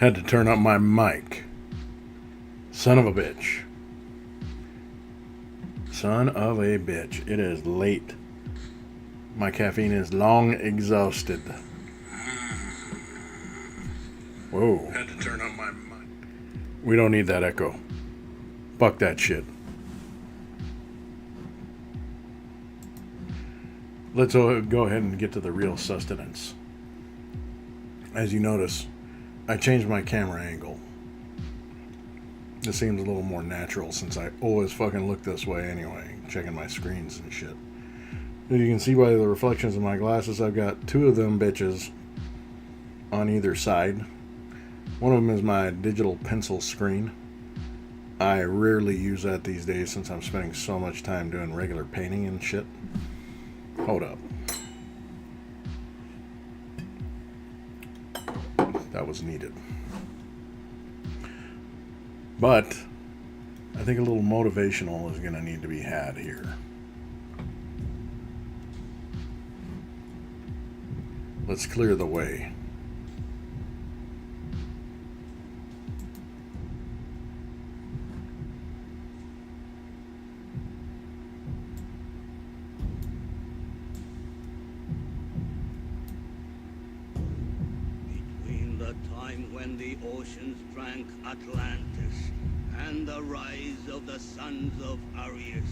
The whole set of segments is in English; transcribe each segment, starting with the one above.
Had to turn up my mic. Son of a bitch. Son of a bitch. It is late. My caffeine is long exhausted. Whoa. Had to turn up my mic. We don't need that echo. Fuck that shit. Let's go ahead and get to the real sustenance. As you notice, I changed my camera angle. This seems a little more natural since I always fucking look this way anyway, checking my screens and shit. As you can see by the reflections of my glasses, I've got two of them bitches on either side. One of them is my digital pencil screen. I rarely use that these days since I'm spending so much time doing regular painting and shit. Hold up. That was needed. But I think a little motivational is going to need to be had here. Let's clear the way. Between the time when the oceans drank Atlantis and the rise of the sons of Arius,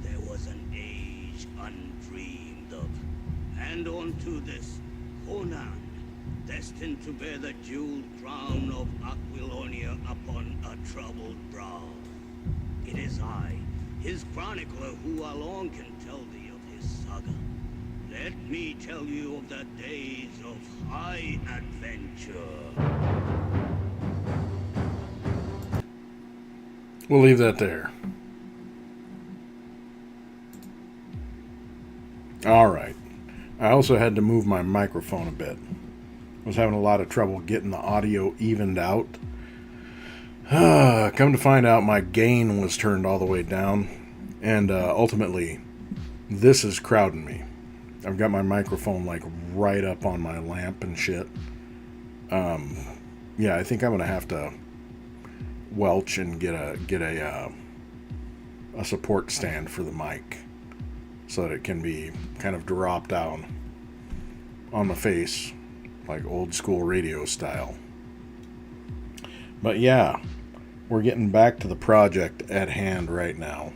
there was an age undreamed of. And unto this, Conan, destined to bear the jeweled crown of Aquilonia upon a troubled brow. It is I, his chronicler, who alone can tell thee of his saga. Let me tell you of the days of high adventure. We'll leave that there. Alright. I also had to move my microphone a bit. I was having a lot of trouble getting the audio evened out. Come to find out, my gain was turned all the way down. And ultimately, this is crowding me. I've got my microphone like right up on my lamp and shit. Yeah, I think I'm gonna have to welch and get a support stand for the mic so that it can be kind of dropped down on the face like old school radio style. But yeah, we're getting back to the project at hand right now.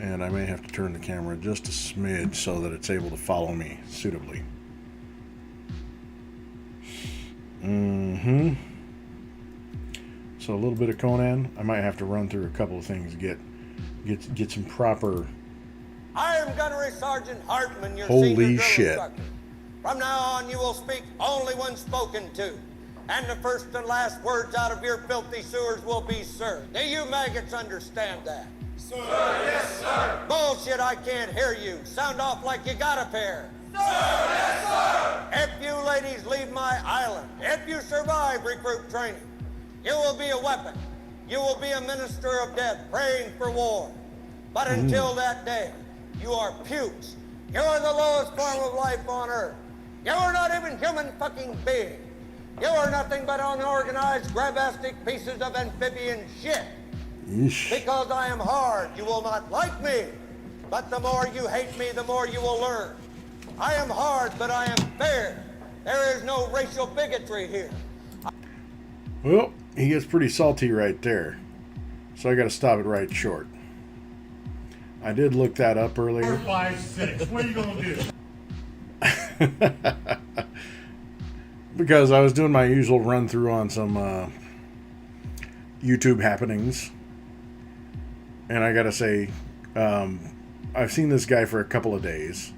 And I may have to turn the camera just a smidge so that it's able to follow me suitably. So a little bit of Conan. I might have to run through a couple of things to get some proper. I am Gunnery Sergeant Hartman, your Holy senior drill shit. instructor. From now on, you will speak only when spoken to. And the first and last words out of your filthy sewers will be, sir. Do you maggots understand that? Sir, yes, sir. Bullshit, I can't hear you. Sound off like you got a pair. Sir, yes, sir. If you ladies leave my island, if you survive recruit training, you will be a weapon. You will be a minister of death praying for war. But until that day, you are pukes. You are the lowest form of life on Earth. You are not even human fucking being. You are nothing but unorganized, grabastic pieces of amphibian shit. Yeesh. Because I am hard, you will not like me. But the more you hate me, the more you will learn. I am hard, but I am fair. There is no racial bigotry here. Well, he gets pretty salty right there. So I got to stop it right short. I did look that up earlier. 4, 5, 6. What are you gonna do? Because I was doing my usual run through on some YouTube happenings. And I gotta say, I've seen this guy for a couple of days.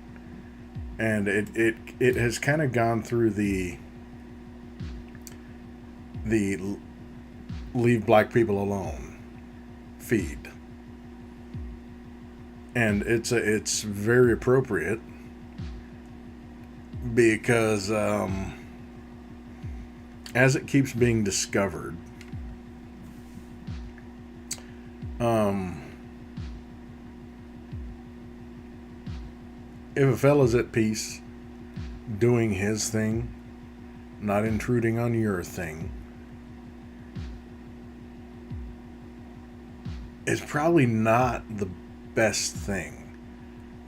And it has kind of gone through the leave black people alone feed. And it's very appropriate because as it keeps being discovered, if a fella's at peace doing his thing, not intruding on your thing, is probably not the best thing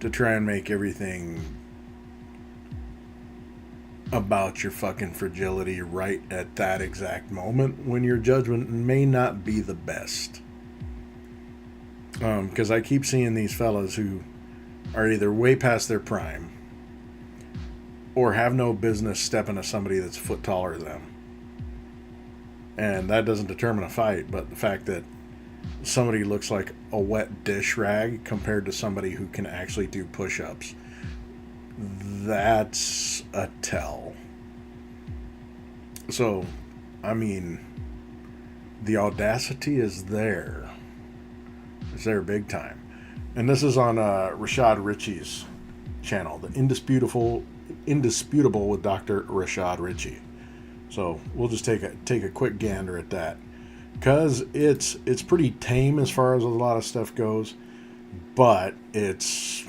to try and make everything about your fucking fragility right at that exact moment when your judgment may not be the best. Because I keep seeing these fellas who are either way past their prime or have no business stepping to somebody that's a foot taller than them. And that doesn't determine a fight, but the fact that somebody looks like a wet dish rag compared to somebody who can actually do push-ups, that's a tell. So, I mean, the audacity is there. It's there big time. And this is on Rashad Ritchie's channel, the Indisputable with Dr. Rashad Ritchie. So we'll just take a quick gander at that, because it's pretty tame as far as a lot of stuff goes, but it's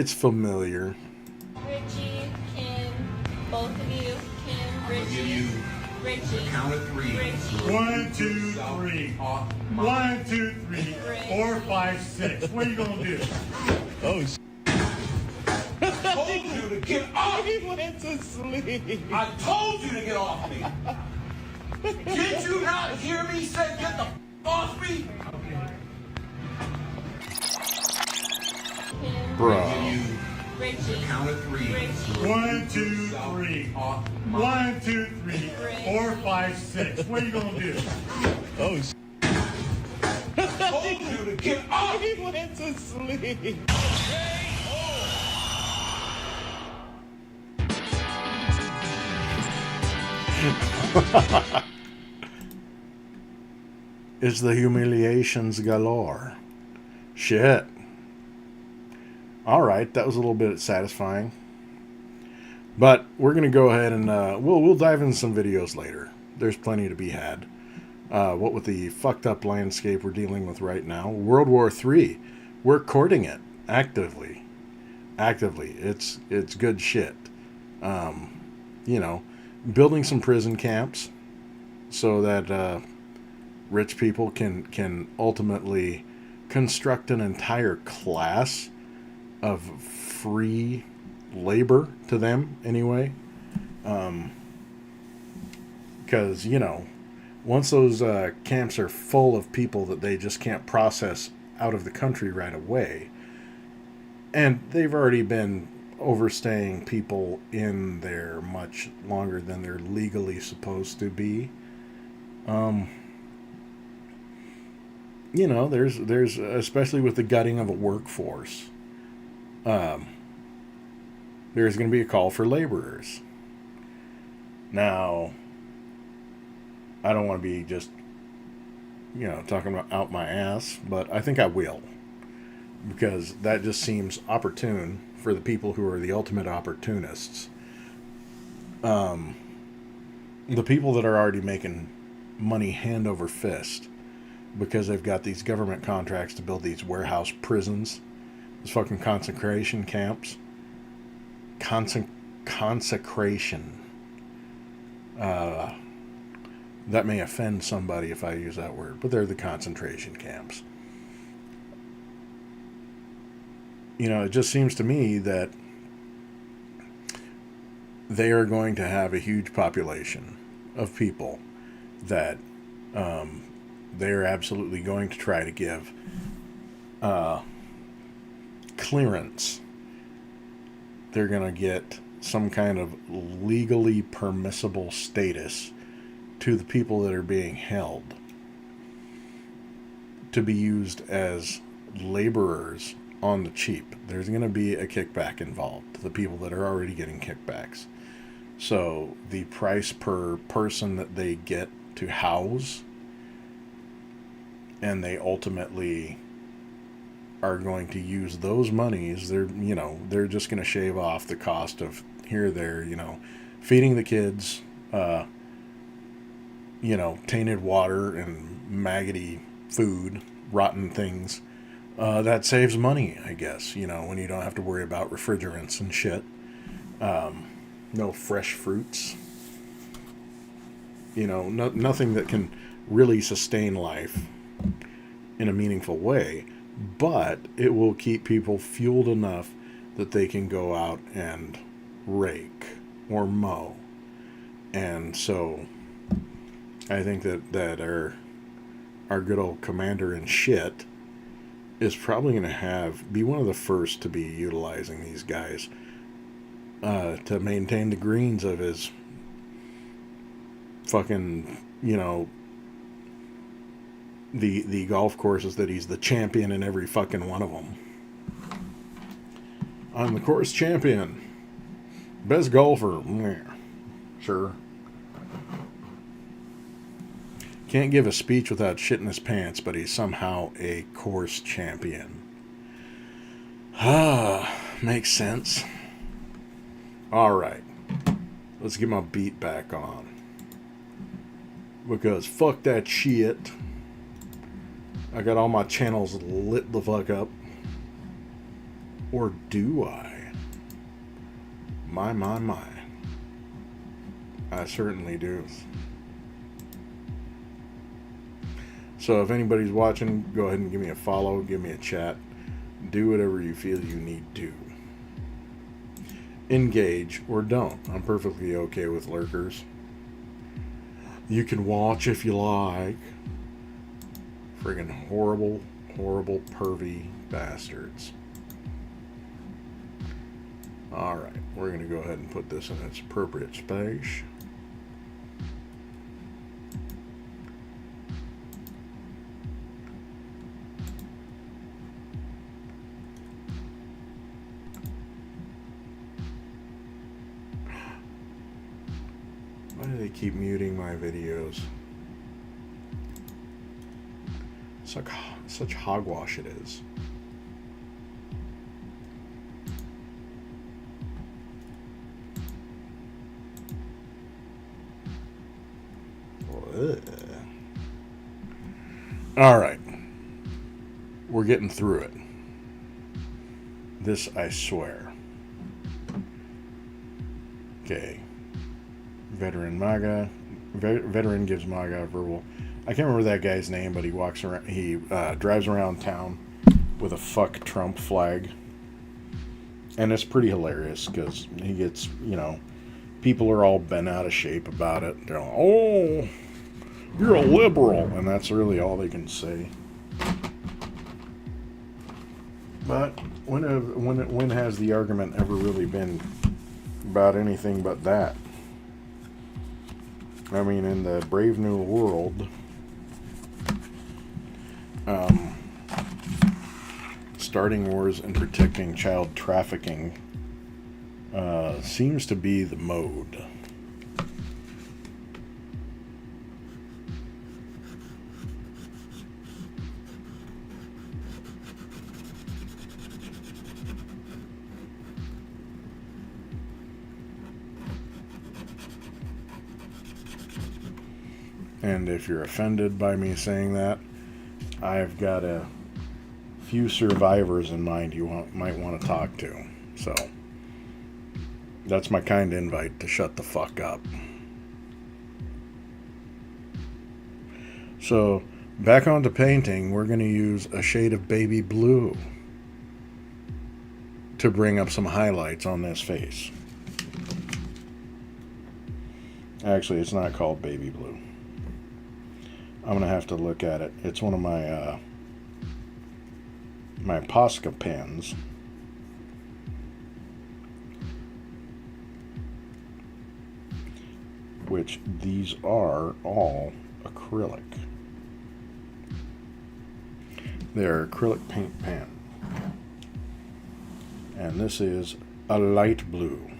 familiar. Richie, Kim, both of you, Kim, Richie, Richie, Count of three. Richie. 1, 2, 3. 1, 2, 3, 4, 5, 6. What are you gonna do? Oh, I told you to get off. He went to sleep. I told you to get off me. Did you not hear me say get the off me? Kim, Bro. Richie, Count of three. Richie. 1, 2, 3. 1, 2, 3, 4, 5, 6. What are you gonna do? Oh, I told you to get off. he went to sleep. It's the humiliations galore. Shit. Alright, that was a little bit satisfying. But we're going to go ahead and we'll dive into some videos later. There's plenty to be had. What with the fucked up landscape we're dealing with right now. World War III. We're courting it actively. It's good shit. You know, building some prison camps so that rich people can ultimately construct an entire class of free labor to them anyway. Because, you know, once those camps are full of people that they just can't process out of the country right away, and they've already been overstaying people in there much longer than they're legally supposed to be. You know, there's especially with the gutting of a workforce, there's going to be a call for laborers. Now, I don't want to be just, you know, talking about out my ass, but I think I will, because that just seems opportune for the people who are the ultimate opportunists. The people that are already making money hand over fist because they've got these government contracts to build these warehouse prisons, these fucking concentration camps. Consecration. That may offend somebody if I use that word, but they're the concentration camps. You know, it just seems to me that they are going to have a huge population of people that they're absolutely going to try to give clearance. They're going to get some kind of legally permissible status to the people that are being held to be used as laborers on the cheap. There's going to be a kickback involved to the people that are already getting kickbacks. So the price per person that they get to house, and they ultimately are going to use those monies, they're just going to shave off the cost of here or there, feeding the kids, tainted water and maggoty food, rotten things. That saves money, I guess, when you don't have to worry about refrigerants and shit. No fresh fruits. You know, nothing that can really sustain life in a meaningful way, but it will keep people fueled enough that they can go out and rake or mow. And so I think that our good old commander in shit is probably going to be one of the first to be utilizing these guys to maintain the greens of his fucking, you know, the golf courses that he's the champion in every fucking one of them. I'm the course champion. Best golfer. Sure. Can't give a speech without shitting his pants, but he's somehow a course champion. Makes sense. Alright. Let's get my beat back on. Because fuck that shit. I got all my channels lit the fuck up. Or do I? My. I certainly do. So if anybody's watching, go ahead and give me a follow, give me a chat. Do whatever you feel you need to. Engage or don't. I'm perfectly okay with lurkers. You can watch if you like. Friggin' horrible, pervy bastards. Alright, we're going to go ahead and put this in its appropriate space. Why do they keep muting my videos? Such hogwash it is. All right. We're getting through it. This I swear. Okay. Veteran MAGA. Veteran gives MAGA verbal. I can't remember that guy's name, but he walks around. He drives around town with a "fuck Trump" flag, and it's pretty hilarious because he gets, you know, people are all bent out of shape about it. They're like, "Oh, you're a liberal," and that's really all they can say. But when has the argument ever really been about anything but that? I mean, in the brave new world, starting wars and protecting child trafficking seems to be the mode. And if you're offended by me saying that, I've got a few survivors in mind you might want to talk to. So that's my kind invite to shut the fuck up. So back onto painting, we're going to use a shade of baby blue to bring up some highlights on this face. Actually, it's not called baby blue. I'm going to have to look at it. It's one of my my Posca pens. Which these are all acrylic. They're acrylic paint pen. And this is a light blue.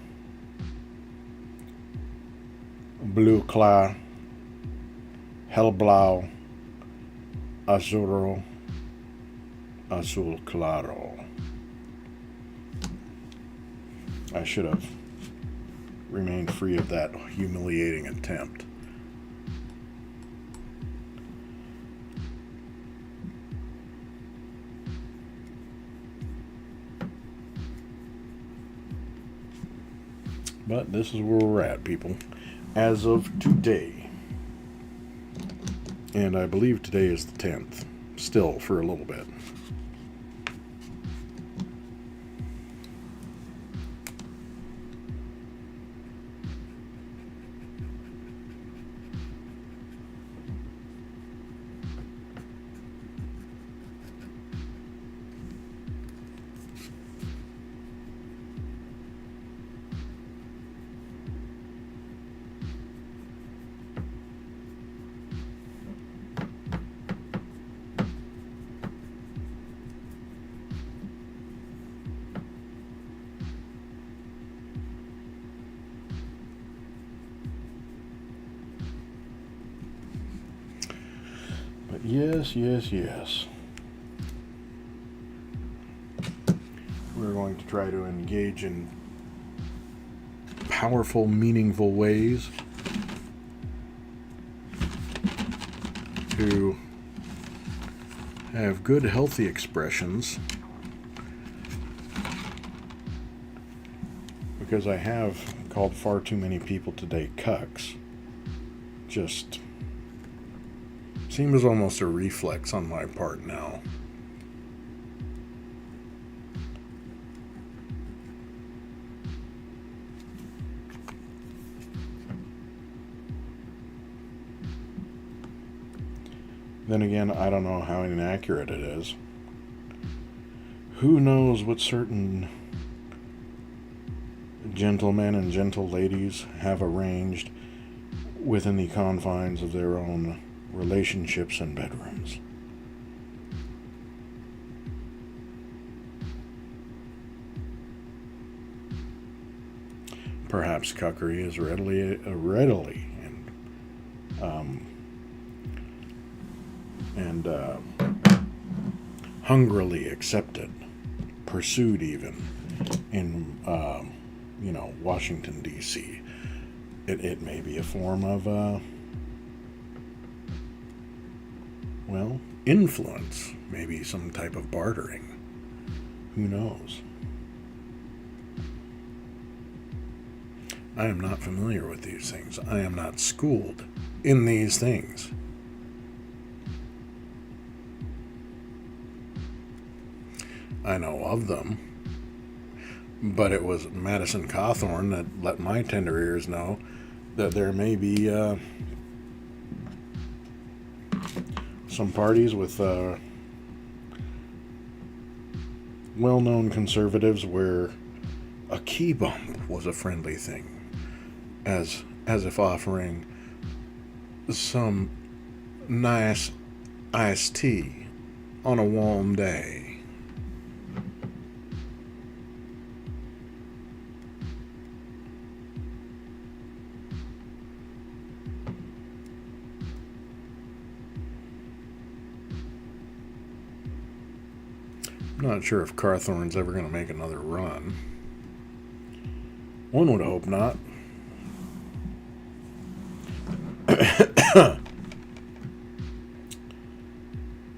Blue Klar, Hellblau, Azuro, Azul Claro. I should have remained free of that humiliating attempt. But this is where we're at, people, as of today. And I believe today is the 10th, still for a little bit. But yes, yes, yes. We're going to try to engage in powerful, meaningful ways to have good, healthy expressions, because I have called far too many people today cucks. Just seems almost a reflex on my part now. Then again, I don't know how inaccurate it is. Who knows what certain gentlemen and gentle ladies have arranged within the confines of their own relationships and bedrooms. Perhaps cuckery is readily and hungrily accepted, pursued even in Washington D.C. It may be a form of influence, maybe some type of bartering. Who knows? I am not familiar with these things. I am not schooled in these things. I know of them, but it was Madison Cawthorn that let my tender ears know that there may be some parties with well-known conservatives where a key bump was a friendly thing, as if offering some nice iced tea on a warm day. I'm not sure if Cawthorn's ever going to make another run. One would hope not.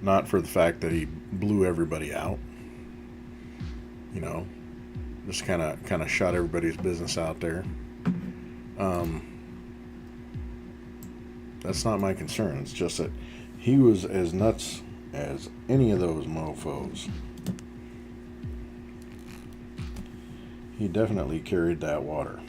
Not for the fact that he blew everybody out. Just kind of shot everybody's business out there. That's not my concern. It's just that he was as nuts as any of those mofos. He definitely carried that water.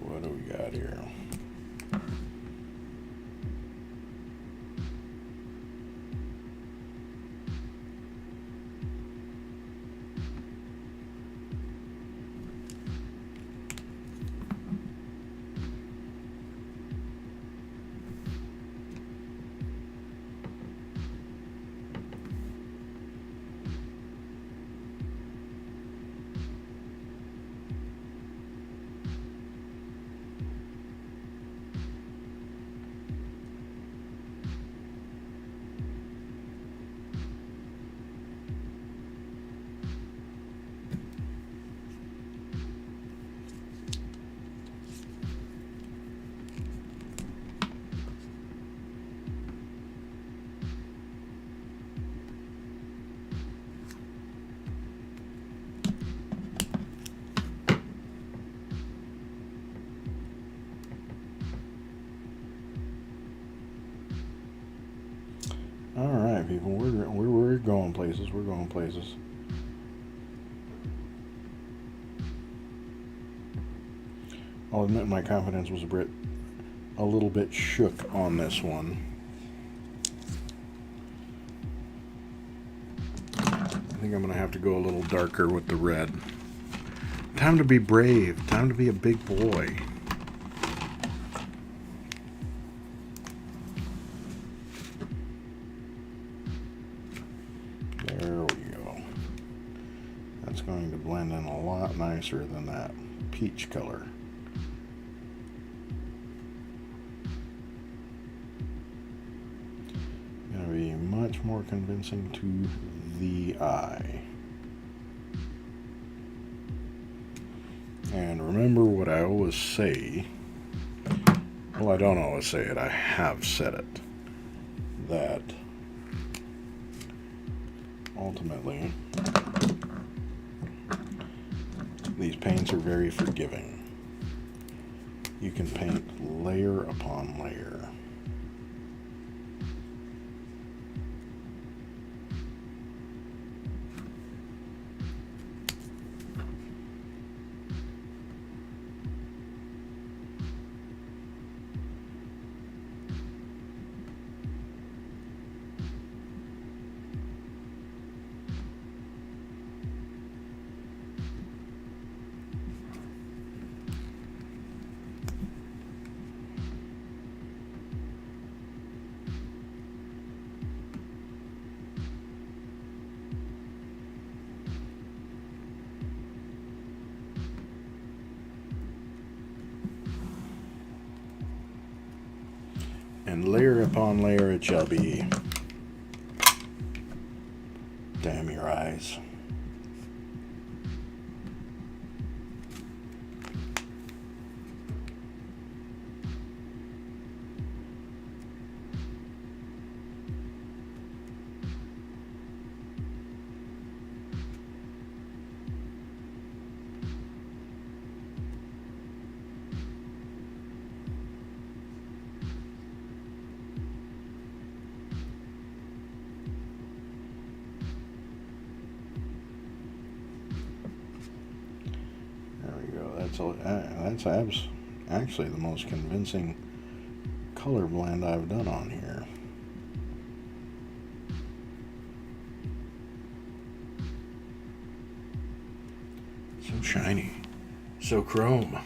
What do we got here? people. We're going places. We're going places. I'll admit my confidence was a little bit shook on this one. I think I'm going to have to go a little darker with the red. Time to be brave. Time to be a big boy. There we go. That's going to blend in a lot nicer than that peach color. Going to be much more convincing to the eye. And remember what I always say. Well, I don't always say it. I have said it. That ultimately, these paints are very forgiving. You can paint layer upon layer. And layer upon layer it shall be. Damn your eyes. That's actually the most convincing color blend I've done on here. So shiny, so chrome.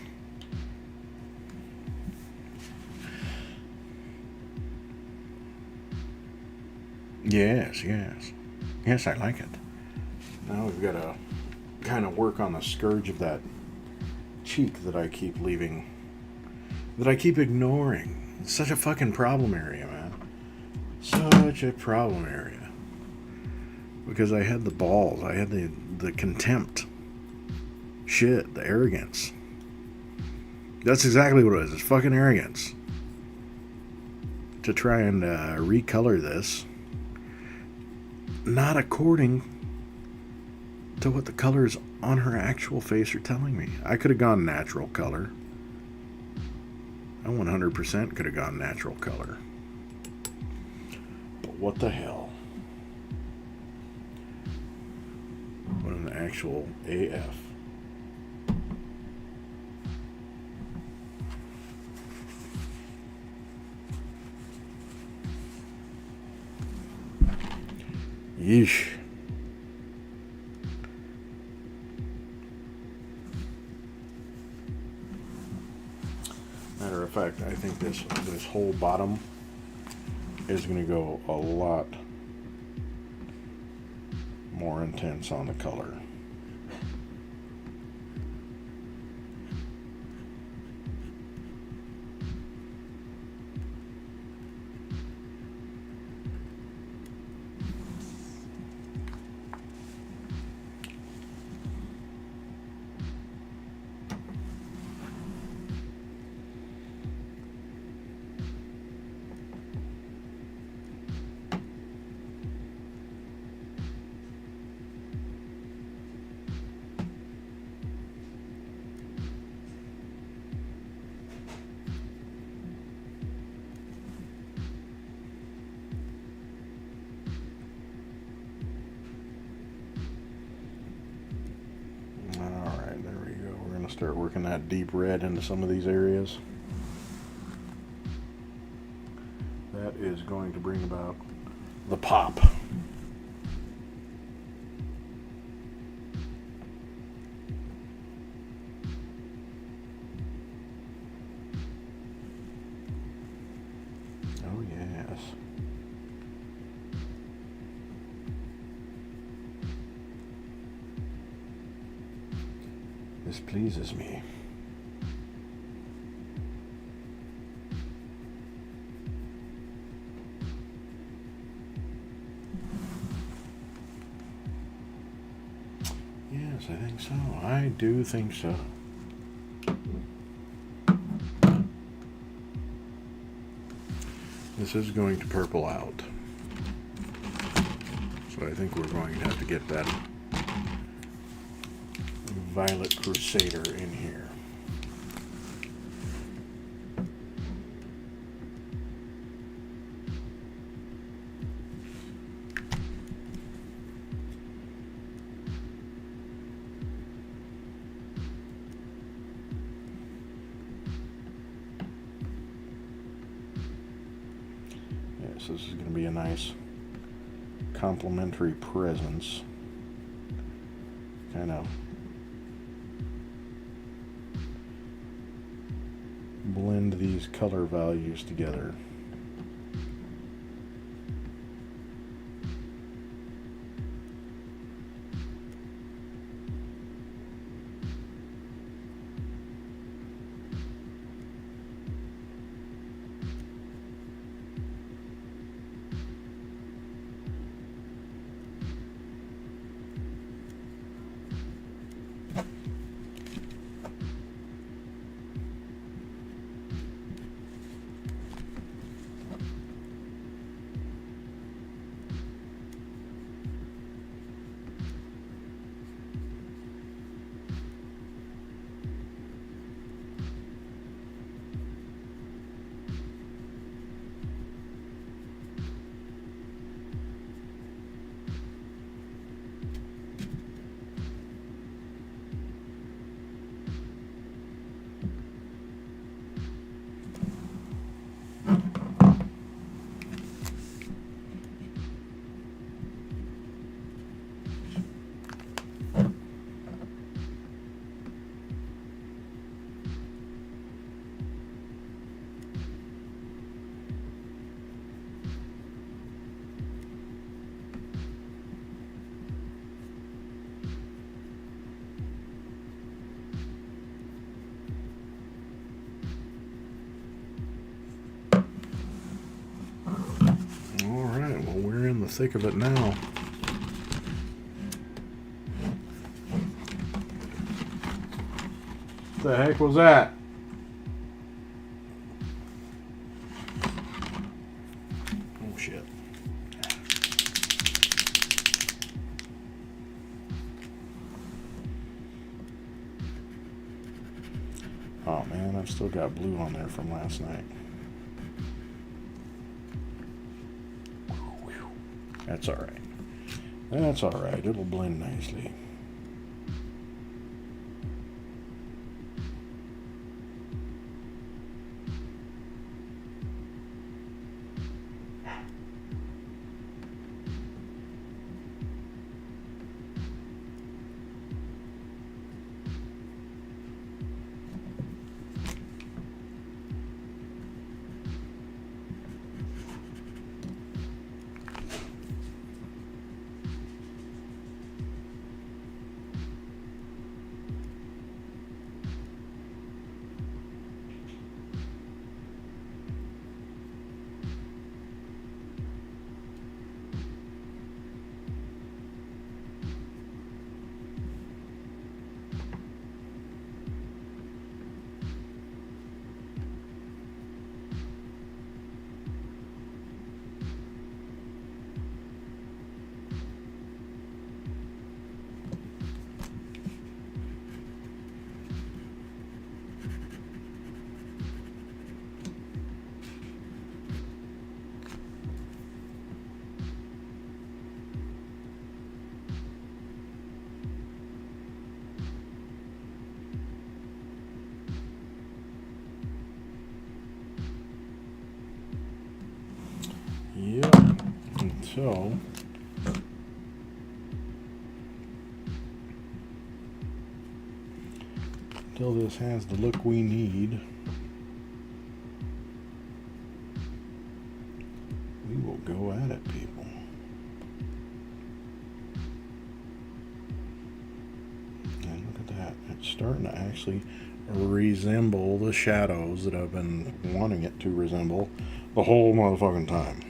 Yes, I like it. Now we've got to kind of work on the scourge of that cheek that I keep leaving, that I keep ignoring. It's such a fucking problem area, man. Such a problem area. Because I had the balls, I had the contempt. Shit, the arrogance. That's exactly what it is. It's fucking arrogance. To try and recolor this, not according to what the colors on her actual face are telling me. I could have gone natural color. I 100% could have gone natural color. But what the hell? What an actual AF. Yeesh. Matter of fact, I think this whole bottom is going to go a lot more intense on the color. Start working that deep red into some of these areas. That is going to bring about the pop. Oh yes. This pleases me. Yes, I think so. I do think so. This is going to purple out. So I think we're going to have to get that Violet Crusader in here. Yes, this is going to be a nice complementary presence. Kind of blend these color values together. The thick of it now. What the heck was that? Oh shit. Oh man, I've still got blue on there from last night. That's alright. That's alright. It'll blend nicely. So, until this has the look we need, we will go at it, people. And look at that. It's starting to actually resemble the shadows that I've been wanting it to resemble the whole motherfucking time.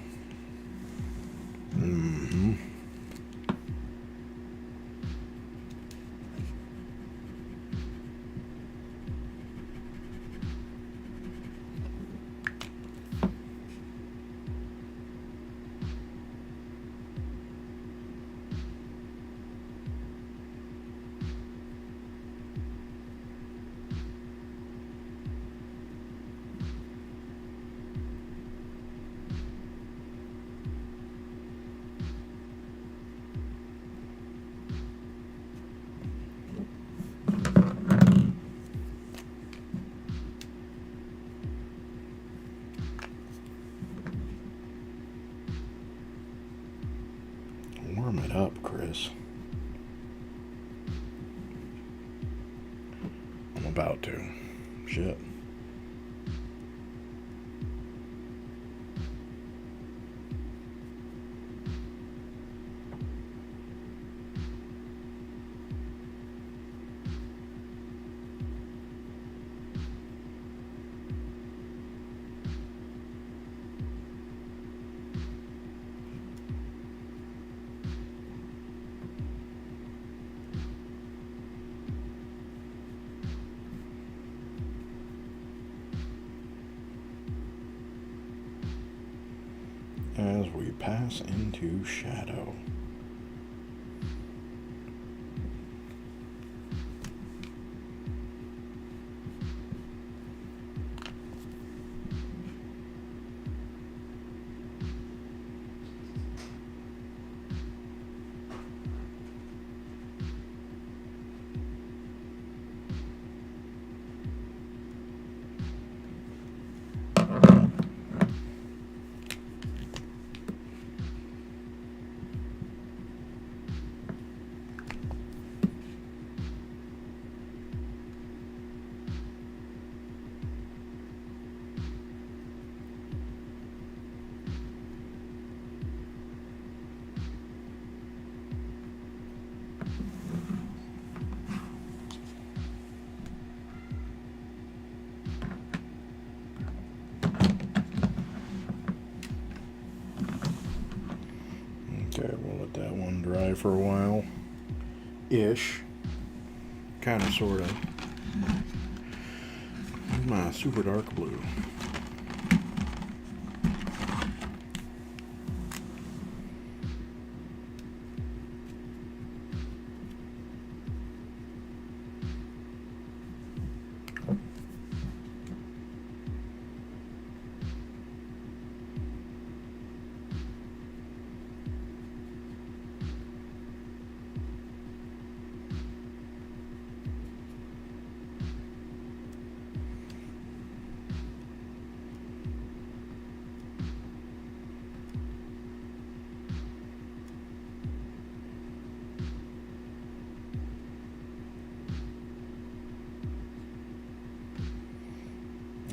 Warm it up, Chris. I'm about to. Shit. As we pass into shadow. Okay, we'll let that one dry for a while. Ish. Kind of, sort of. My super dark blue.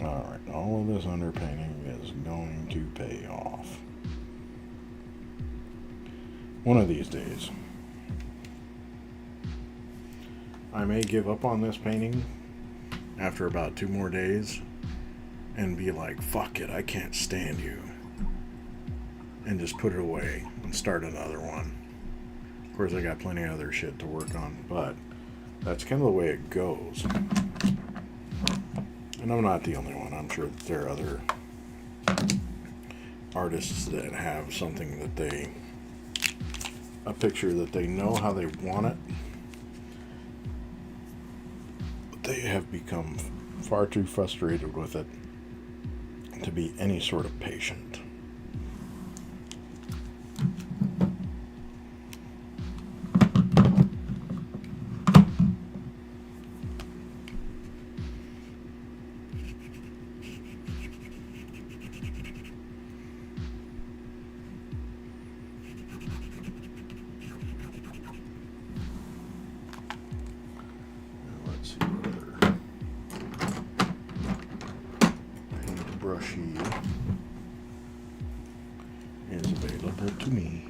Alright, all of this underpainting is going to pay off. One of these days. I may give up on this painting after about 2 more days and be like, fuck it, I can't stand you. And just put it away and start another one. Of course, I got plenty of other shit to work on, but that's kind of the way it goes. And I'm not the only one. I'm sure that there are other artists that have something that they, a picture that they know how they want it, but they have become far too frustrated with it to be any sort of patient. brushy is available to me.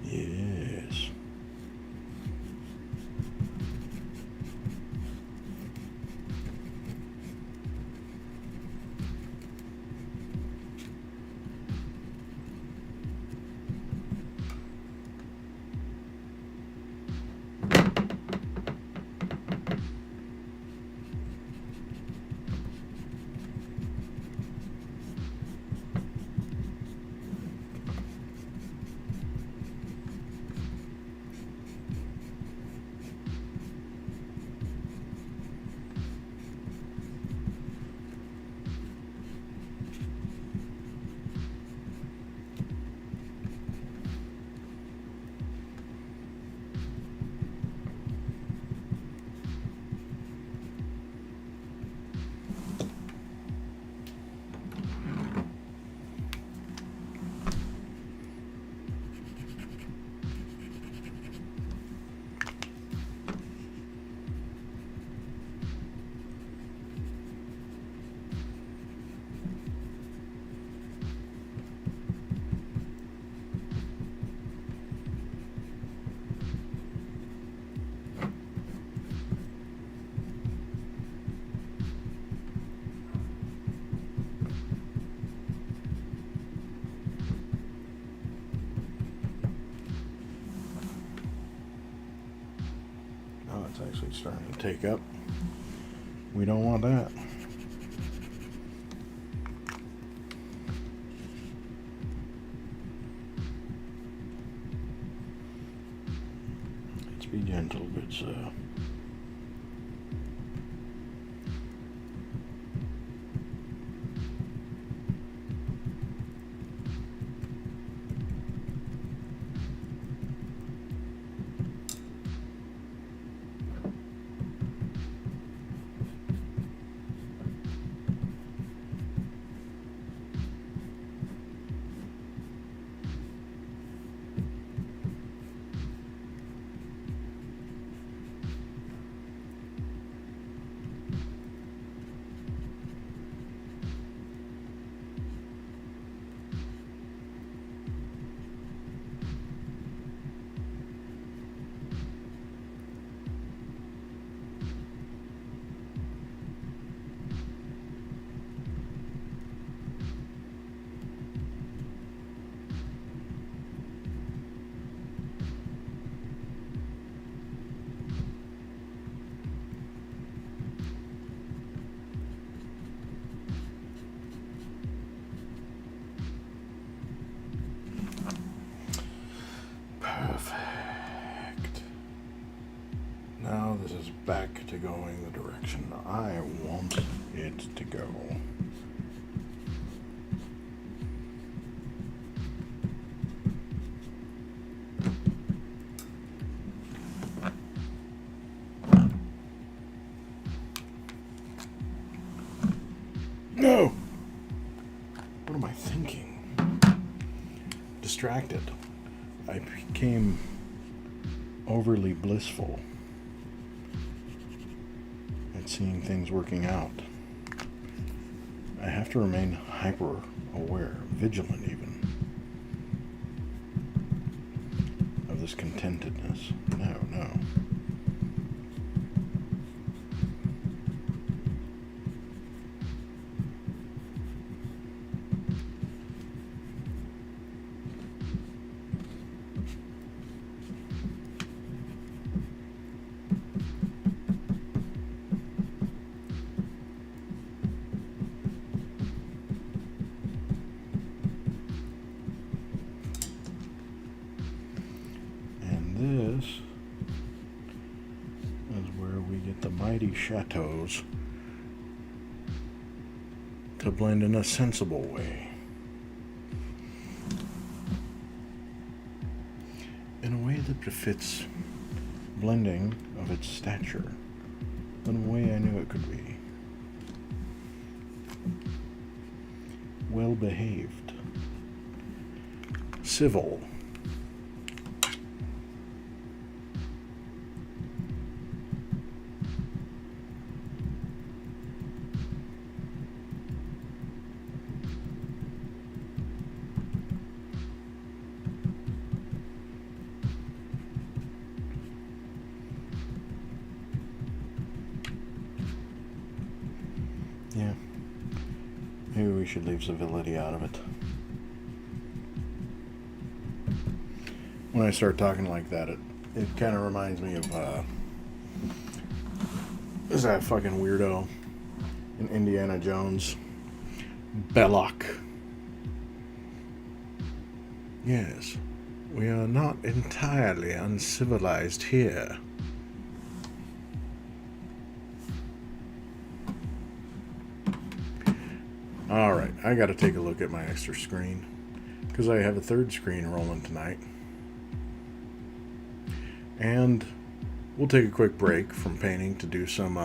Yes. Oh, it's actually starting to take up. We don't want that. Let's be gentle, good sir. Perfect. Now this is back to going the direction I want it to go. No! What am I thinking? Distracted. I became overly blissful at seeing things working out. I have to remain hyper aware, vigilant even, of this contentedness. No. This is where we get the mighty chateaus to blend in a sensible way. In a way that befits blending of its stature in a way I knew it could be. Well behaved. Civil. Yeah. Maybe we should leave civility out of it. When I start talking like that, it kind of reminds me of, is that fucking weirdo in Indiana Jones? Belloc. Yes, we are not entirely uncivilized here. Alright, I gotta take a look at my extra screen, because I have a third screen rolling tonight. And we'll take a quick break from painting to do some,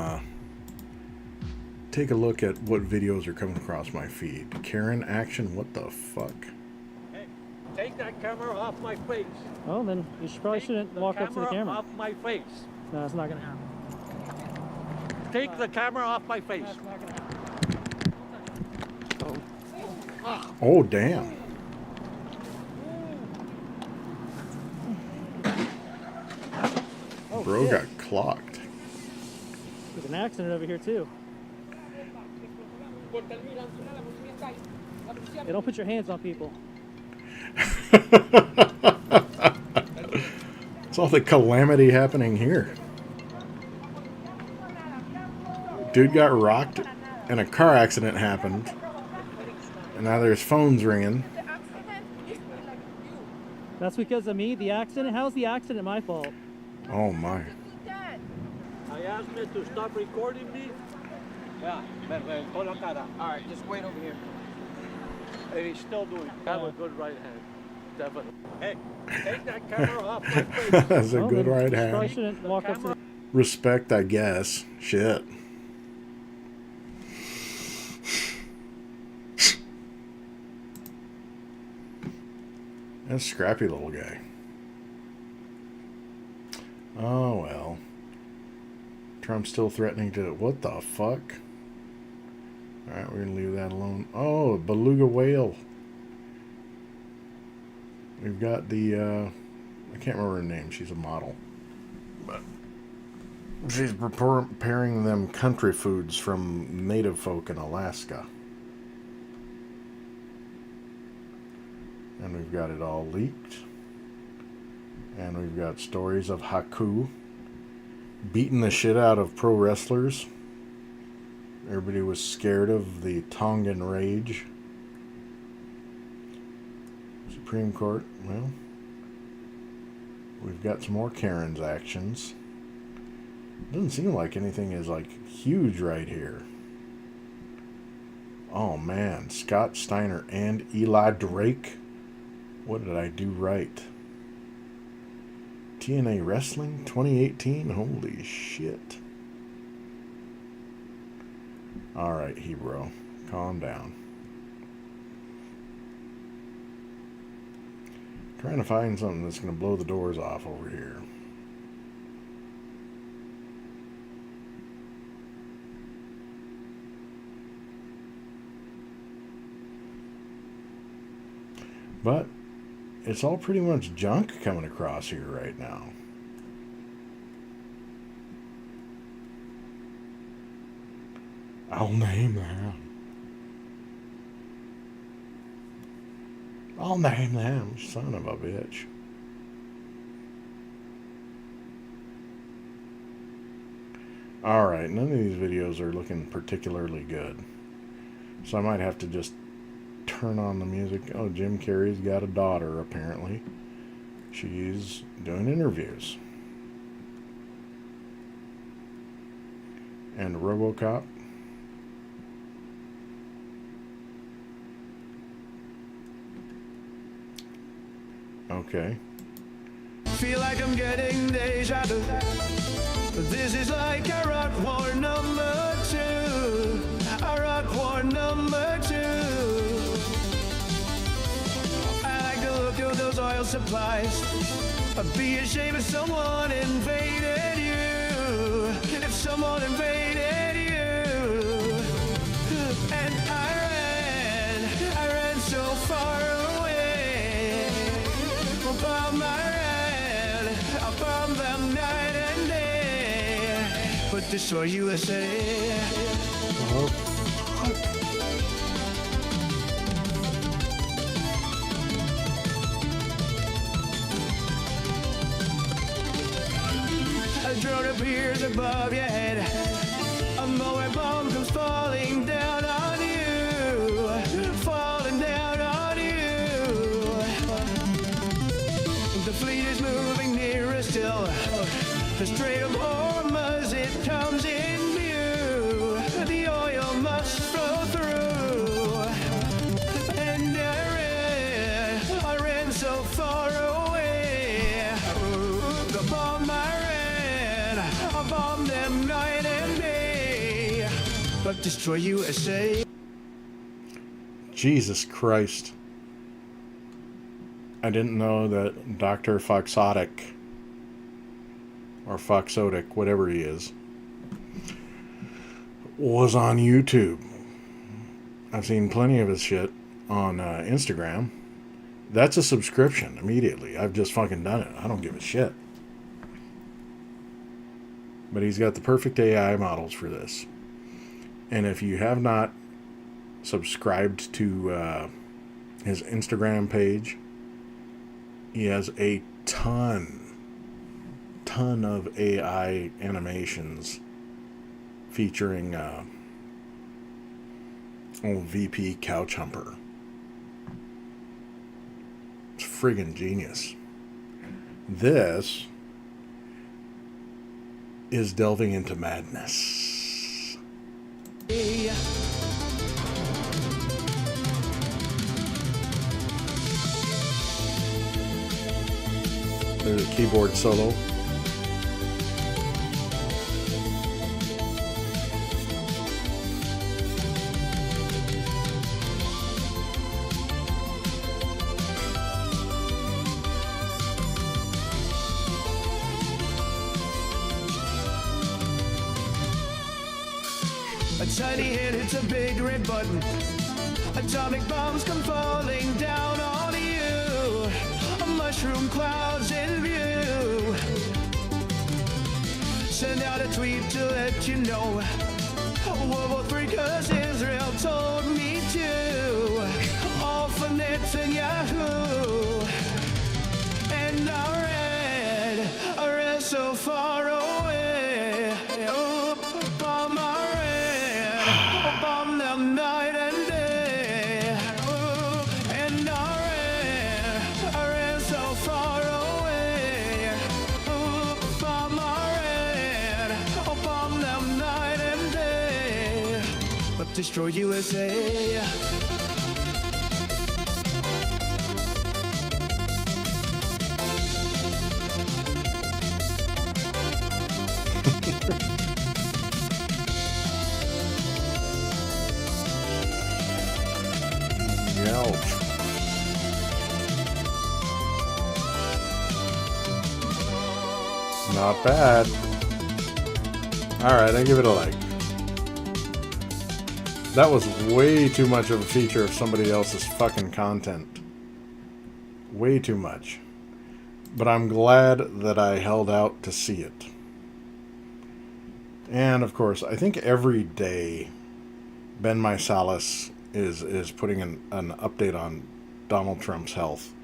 take a look at what videos are coming across my feed. Karen action, what the fuck? Hey, take that camera off my face. Well, then you probably shouldn't walk up to the camera. Off my face. No, that's not gonna happen. Take the camera off my face. That's not gonna happen. Oh, damn. Oh, Bro shit. got clocked. There's an accident over here too. Hey, don't put your hands on people. It's all the calamity happening here. Dude got rocked and a car accident happened. And now there's phones ringing. That's because of me? The accident? How's the accident my fault? Oh my. I asked him to stop recording me. Yeah, all right, just wait over here. And he's still doing. Have a good right hand. Definitely. Hey, take that camera off my face. That's a Well, good then right you probably hand. shouldn't walk up to the... Respect, I guess. Shit. That's a scrappy little guy. Oh well. Trump's still threatening to... What the fuck? Alright, we're gonna leave that alone. Oh, a beluga whale. We've got the... I can't remember her name. She's a model. But she's preparing them country foods from native folk in Alaska. And we've got it all leaked. And we've got stories of Haku beating the shit out of pro wrestlers. Everybody was scared of the Tongan Rage. Supreme Court, well, we've got some more Karen's actions. Doesn't seem like anything is like huge right here. Oh man, Scott Steiner and Eli Drake. What did I do right? TNA Wrestling 2018? Holy shit. Alright, Hebrew. Calm down. Trying to find something that's going to blow the doors off over here. But it's all pretty much junk coming across here right now. I'll name them. I'll name them, son of a bitch. Alright, none of these videos are looking particularly good. So I might have to just turn on the music. Oh, Jim Carrey's got a daughter, apparently. She's doing interviews. And RoboCop. Okay. Feel like I'm getting deja vu. This is like a rock war oil supplies. Be ashamed if someone invaded you. If someone invaded you. And I ran so far away. Bomb I bombed them night and day. But destroy USA. Oh. A drone appears above your head. A mower bomb comes falling down on you. Falling down on you. The fleet is moving nearer still. The Strait of Hormuz, it comes in view. The oil must flow through. And I ran so far away. The bomb I bombed them night and day. But destroy USA. Jesus Christ. I didn't know that Dr. Foxotic, or Foxotic, whatever he is, was on YouTube. I've seen plenty of his shit on Instagram. That's a subscription immediately. I've just fucking done it. I don't give a shit. But he's got the perfect AI models for this. And if you have not subscribed to his Instagram page, he has a ton of AI animations featuring old VP Couch Humper. It's friggin' genius. This is delving into madness. There's a keyboard solo. A tiny hit hits a big red button. Atomic bombs come falling down on you. Mushroom clouds in view. Send out a tweet to let you know. World War III, 'cause Israel told me to. All for Netanyahu. And I ran so far away. Oh, bomb bomb them night and day. Oh, and I ran so far away. Oh, bomb them night and day. But destroy USA. Not bad. Alright, I give it a like. That was way too much of a feature of somebody else's fucking content. Way too much. But I'm glad that I held out to see it. And of course, I think every day Ben Meisalis is putting an update on Donald Trump's health.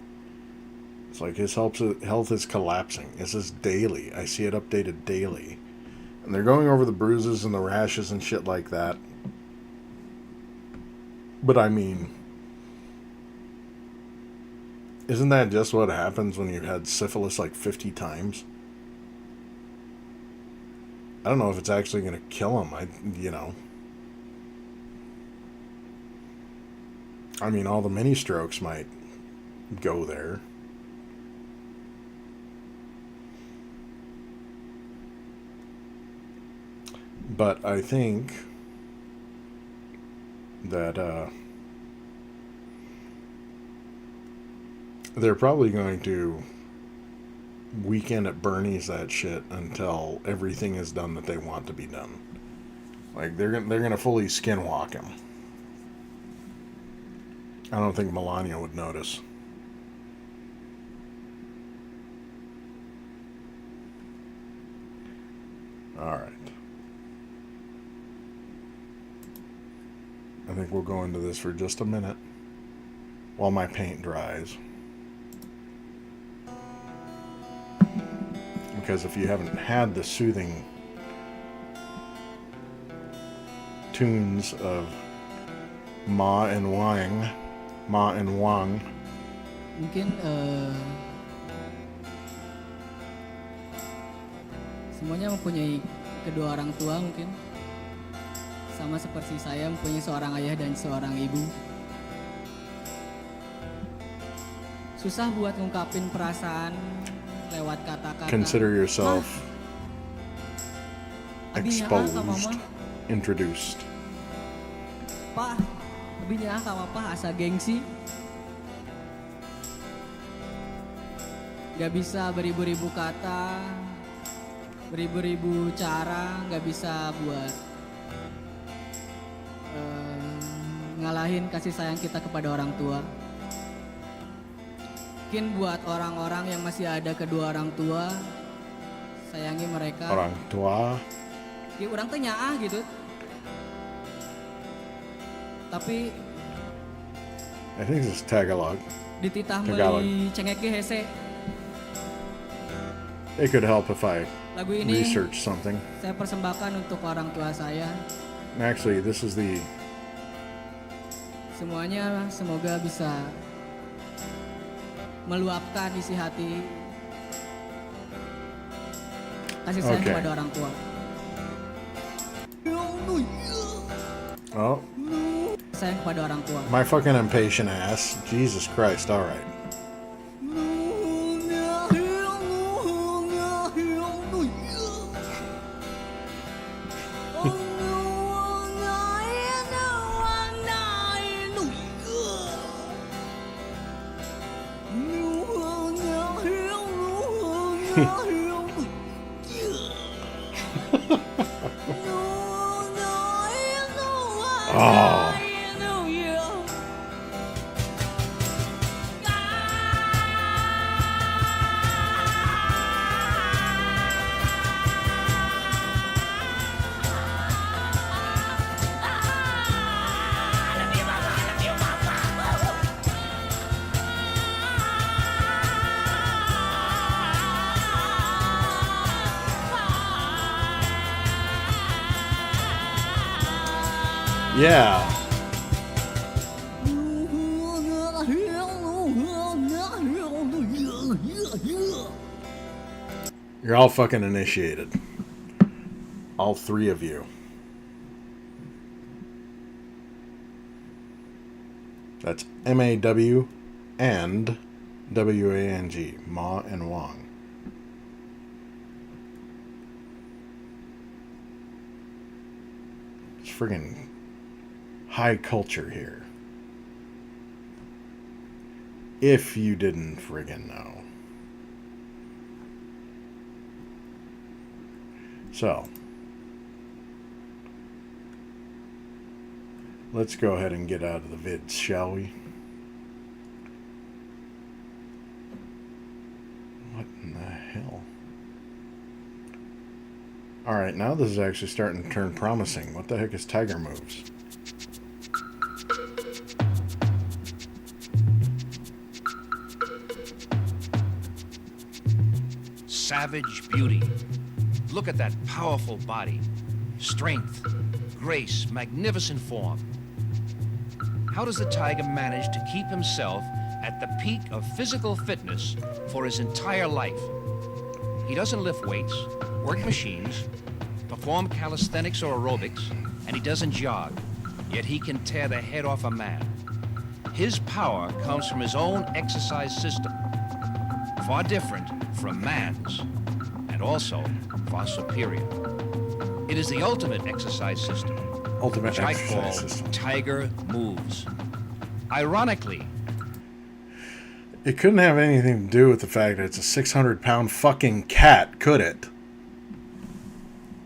It's like his health is collapsing. This is daily. I see it updated daily. And they're going over the bruises and the rashes and shit like that. But I mean, isn't that just what happens when you've had syphilis like 50 times? I don't know if it's actually going to kill him. I mean, all the mini strokes might go there. But I think that They're probably going to weekend at Bernie's that shit until everything is done that they want to be done. Like they're gonna fully skinwalk him. I don't think Melania would notice. All right. I think we'll go into this for just a minute while my paint dries. Because if you haven't had the soothing tunes of Ma and Wang, mungkin semuanya mempunyai kedua orang tua, mungkin sama seperti saya mempunyai seorang ayah dan seorang ibu. Susah buat ngungkapin perasaan lewat kata-kata. Consider yourself exposed, introduced. Pak, abinya sama Pak asa gengsi. Gak bisa beribu-ribu kata, beribu-ribu cara, gak bisa buat ngalahin kasih sayang kita kepada orang tua. Mungkin buat orang-orang yang masih ada kedua orang tua, sayangi mereka. Orang tua. Ya orang teh nyaah gitu. Tapi I think this is Tagalog. dititah meuli cengek ge hese. It could help if I Lagu ini research something. saya persembahkan untuk orang tua saya. Actually, this is the... Semuanya semoga bisa meluapkan isi hati kasih sayang kepada orang tua. Oh. Sayang kepada orang tua. My fucking impatient ass. Jesus Christ, alright. Oh. Yeah. You're all fucking initiated. All three of you. That's M-A-W and W-A-N-G. Ma and Wang. It's friggin' high culture here. If you didn't friggin' know. So, let's go ahead and get out of the vids, shall we? What in the hell? Alright, now this is actually starting to turn promising. What the heck is Tiger Moves? Savage beauty. Look at that powerful body. Strength, grace, magnificent form. How does the tiger manage to keep himself at the peak of physical fitness for his entire life? He doesn't lift weights, work machines, perform calisthenics or aerobics, and he doesn't jog. Yet he can tear the head off a man. His power comes from his own exercise system, far different from man's, and also far superior. It is the ultimate exercise system, which I call Tiger Moves. Ironically, It couldn't have anything to do with the fact that it's a 600-pound fucking cat, could it?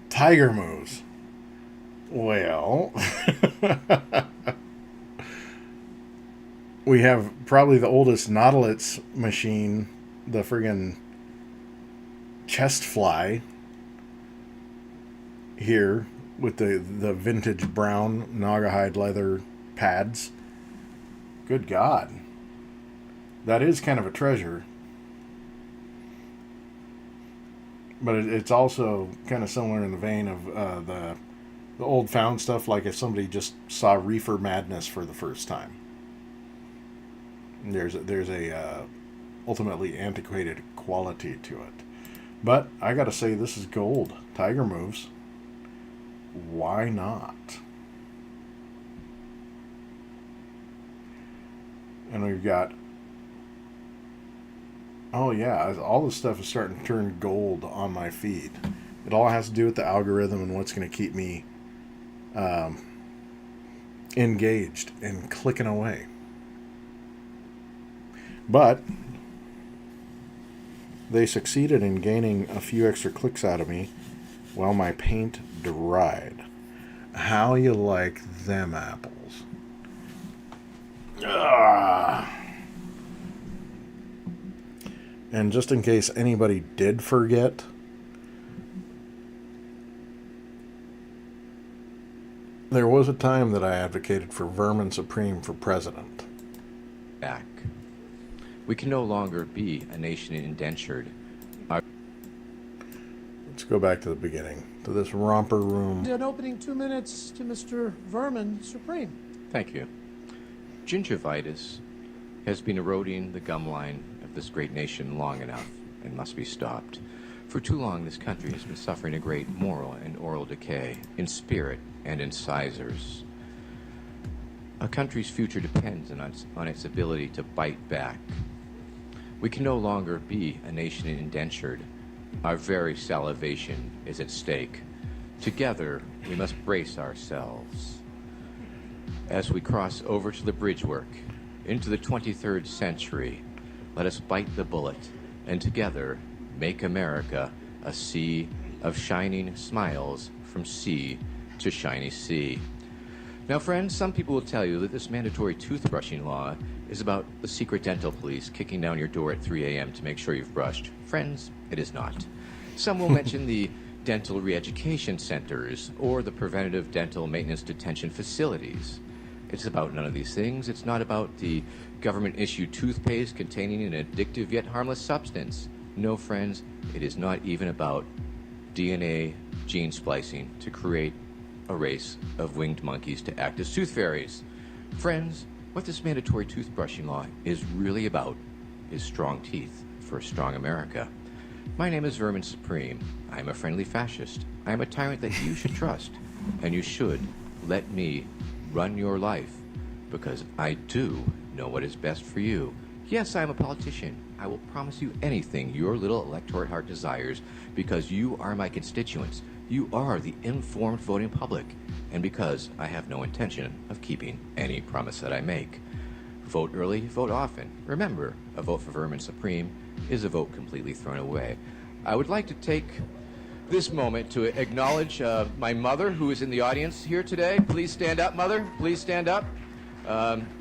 Tiger moves. Well, we have probably the oldest Nautilus machine, the friggin' chest fly here with the vintage brown Naugahyde leather pads. Good God. That is kind of a treasure. But it's also kind of similar in the vein of the old found stuff, like if somebody just saw Reefer Madness for the first time. There's a ultimately antiquated quality to it. But I gotta say, this is gold. Tiger moves. Why not? And we've got... Oh yeah, all this stuff is starting to turn gold on my feed. It all has to do with the algorithm and what's going to keep me engaged and clicking away. But they succeeded in gaining a few extra clicks out of me while my paint dried. How you like them apples? Ah. And just in case anybody did forget, there was a time that I advocated for Vermin Supreme for president. Back. We can no longer be a nation indentured. Let's go back to the beginning, to this romper room. An opening 2 minutes to Mr. Vermin Supreme. Thank you. Gingivitis has been eroding the gum line of this great nation long enough and must be stopped. For too long, this country has been suffering a great moral and oral decay in spirit and in sizers. A country's future depends on its ability to bite back. We can no longer be a nation indentured. Our very salivation is at stake. Together, we must brace ourselves. As we cross over to the bridge work, into the 23rd century, let us bite the bullet, and together make America a sea of shining smiles from sea to shiny sea. Now, friends, some people will tell you that this mandatory toothbrushing law is about the secret dental police kicking down your door at 3 a.m. to make sure you've brushed. Friends, it is not. Some will mention the dental re-education centers or the preventative dental maintenance detention facilities. It's about none of these things. It's not about the government-issued toothpaste containing an addictive yet harmless substance. No, friends, it is not even about DNA gene splicing to create a race of winged monkeys to act as tooth fairies. Friends, what this mandatory toothbrushing law is really about is strong teeth for a strong America. My name is Vermin Supreme. I am a friendly fascist. I am a tyrant that you should trust, and you should let me run your life, because I do know what is best for you. Yes, I am a politician. I will promise you anything your little electorate heart desires, because you are my constituents. You are the informed voting public, and because I have no intention of keeping any promise that I make. Vote early, vote often. Remember, a vote for Vermin Supreme is a vote completely thrown away. I would like to take this moment to acknowledge my mother, who is in the audience here today. Please stand up, Mother. Please stand up.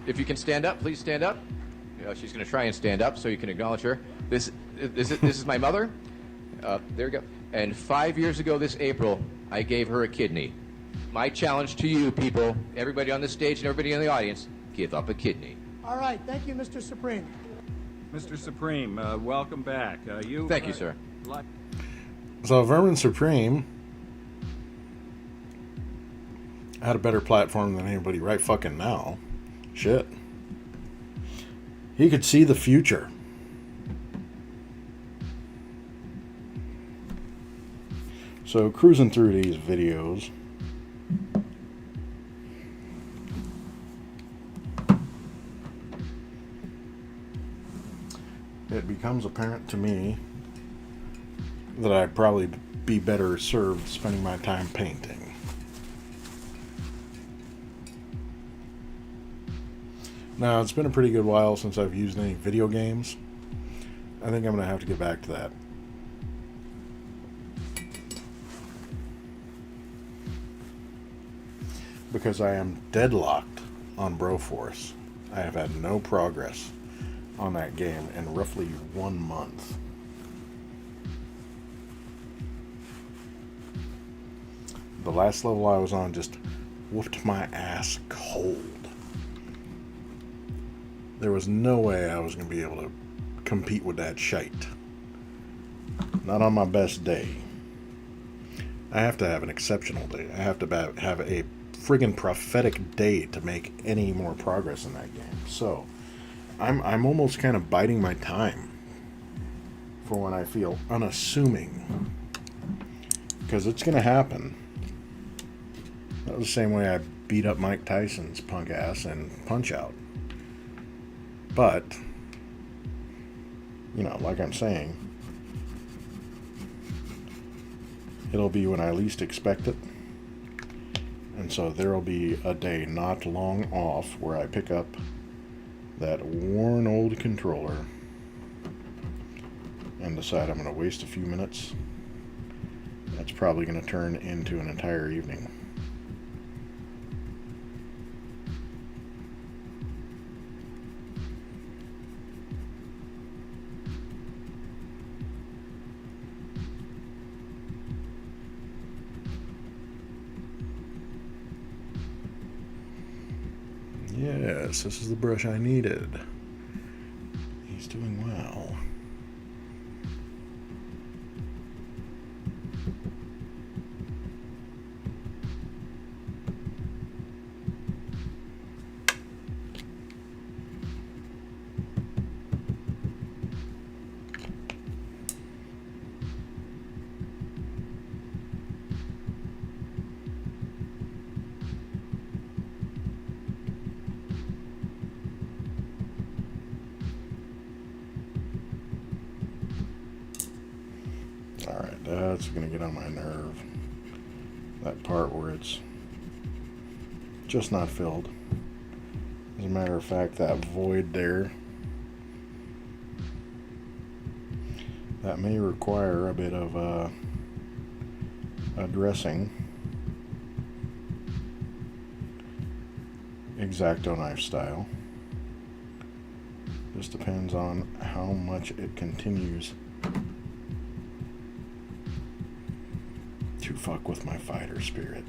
If you can stand up, please stand up. She's going to try and stand up so you can acknowledge her. This is my mother. There we go. And 5 years ago this April, I gave her a kidney. My challenge to you people, everybody on the stage and everybody in the audience, give up a kidney. All right, thank you, Mr. Supreme. Mr. Supreme, welcome back. Thank you, sir. So Vermin Supreme had a better platform than anybody right fucking now. Shit. He could see the future. So cruising through these videos, it becomes apparent to me that I'd probably be better served spending my time painting. Now, it's been a pretty good while since I've used any video games. I think I'm going to have to get back to that. Because I am deadlocked on Broforce. I have had no progress on that game in roughly 1 month. The last level I was on just whooped my ass cold. There was no way I was going to be able to compete with that shite. Not on my best day. I have to have an exceptional day. I have to have a friggin' prophetic day to make any more progress in that game. So, I'm almost kind of biding my time for when I feel unassuming. Because it's going to happen. That was the same way I beat up Mike Tyson's punk ass in Punch-Out. But, you know, like I'm saying, it'll be when I least expect it. And so there'll be a day not long off where I pick up that worn old controller and decide I'm going to waste a few minutes. That's probably going to turn into an entire evening. Yes, this is the brush I needed. He's doing well. Alright, that's going to get on my nerve. That part where it's just not filled. As a matter of fact, that void there, that may require a bit of addressing. X-Acto knife style. Just depends on how much it continues to fuck with my fighter spirit.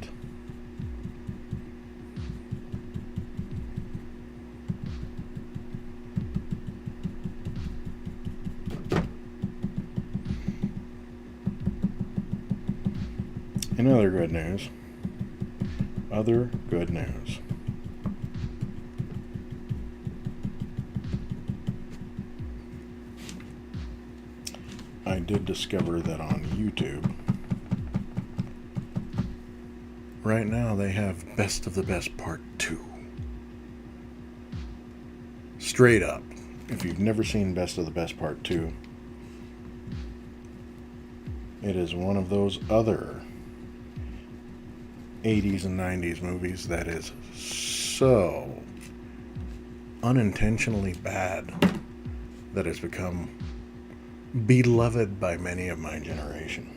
In other good news, I did discover that on YouTube, right now they have Best of the Best Part 2. Straight up. If you've never seen Best of the Best Part 2, it is one of those other 80s and 90s movies that is so unintentionally bad that it's become beloved by many of my generation.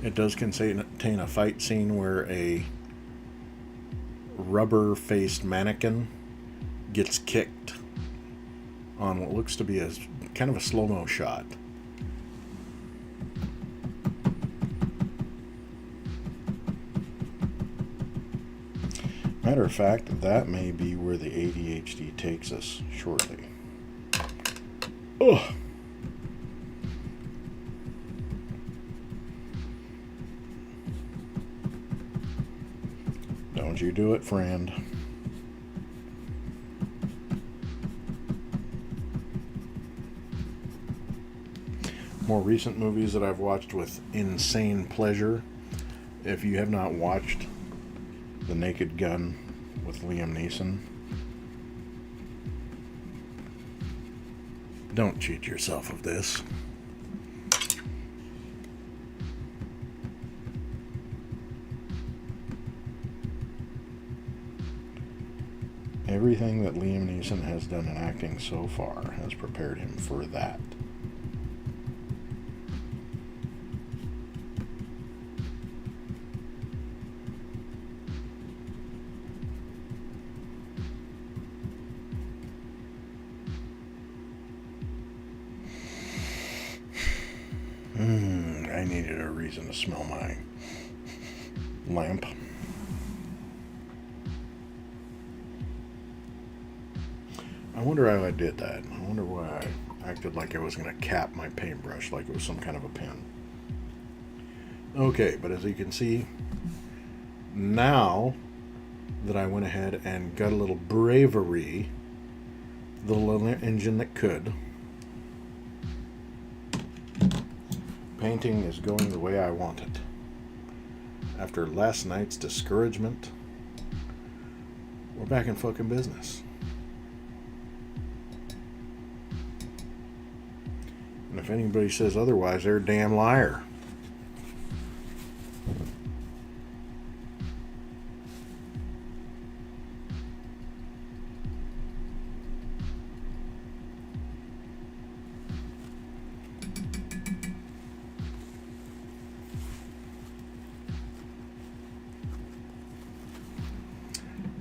It does contain a fight scene where a rubber-faced mannequin gets kicked on what looks to be a kind of a slow-mo shot. Matter of fact, that may be where the ADHD takes us shortly. Ugh. Don't you do it, friend. More recent movies that I've watched with insane pleasure. If you have not watched The Naked Gun with Liam Neeson. Don't cheat yourself of this. Everything that Liam Neeson has done in acting so far has prepared him for that. I needed a reason to smell my lamp. I wonder how I did that. I wonder why I acted like I was going to cap my paintbrush like it was some kind of a pen. Okay, but as you can see, now that I went ahead and got a little bravery, the little engine that could, painting is going the way I want it. After last night's discouragement, we're back in fucking business. And if anybody says otherwise, they're a damn liar.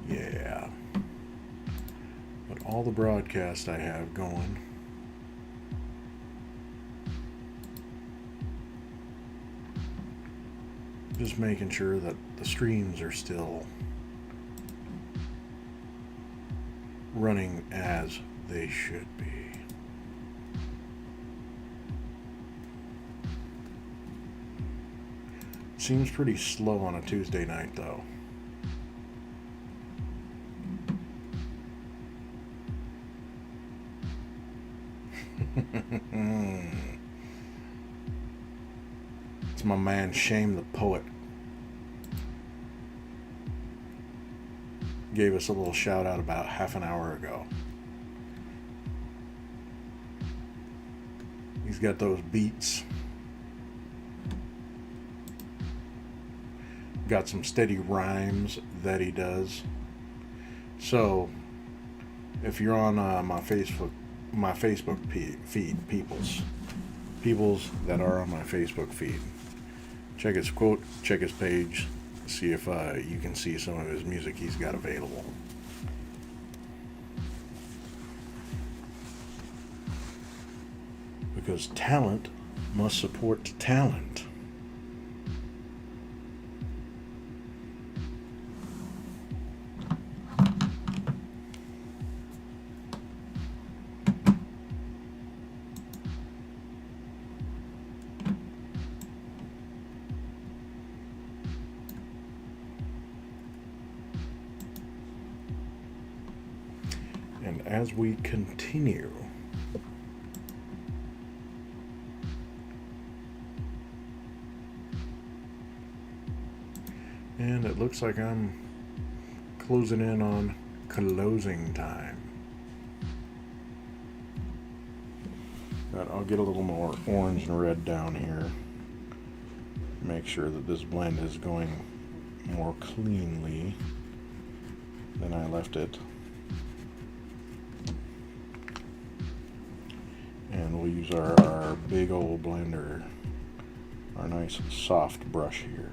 Yeah. But all the broadcasts I have going, just making sure that the streams are still running as they should be. Seems pretty slow on a Tuesday night though. It's my man Shame the Poet. Gave us a little shout out about half an hour ago. He's got those beats. Got some steady rhymes that he does. So, if you're on my Facebook feed, peoples that are on my Facebook feed, check his quote, check his page, see if you can see some of his music he's got available. Because talent must support talent. And as we continue, and it looks like I'm closing in on closing time. But I'll get a little more orange and red down here. Make sure that this blend is going more cleanly than I left it. And we'll use our big old blender, our nice soft brush here.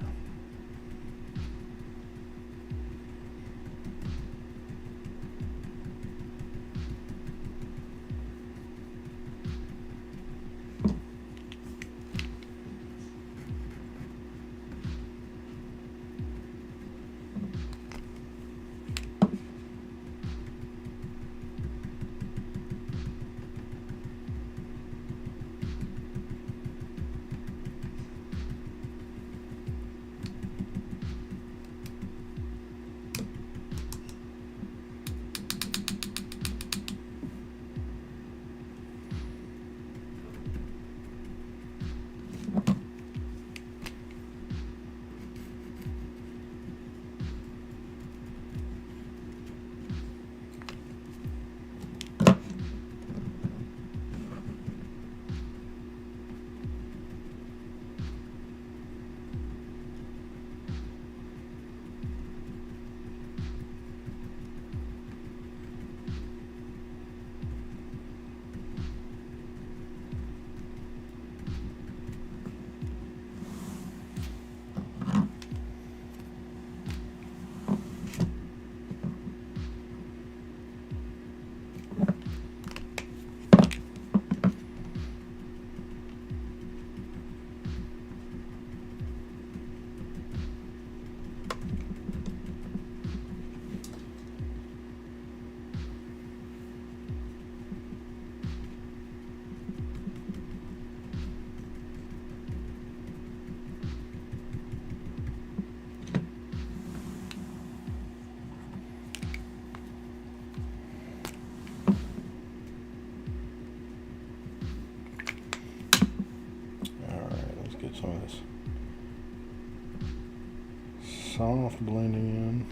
soft blending in,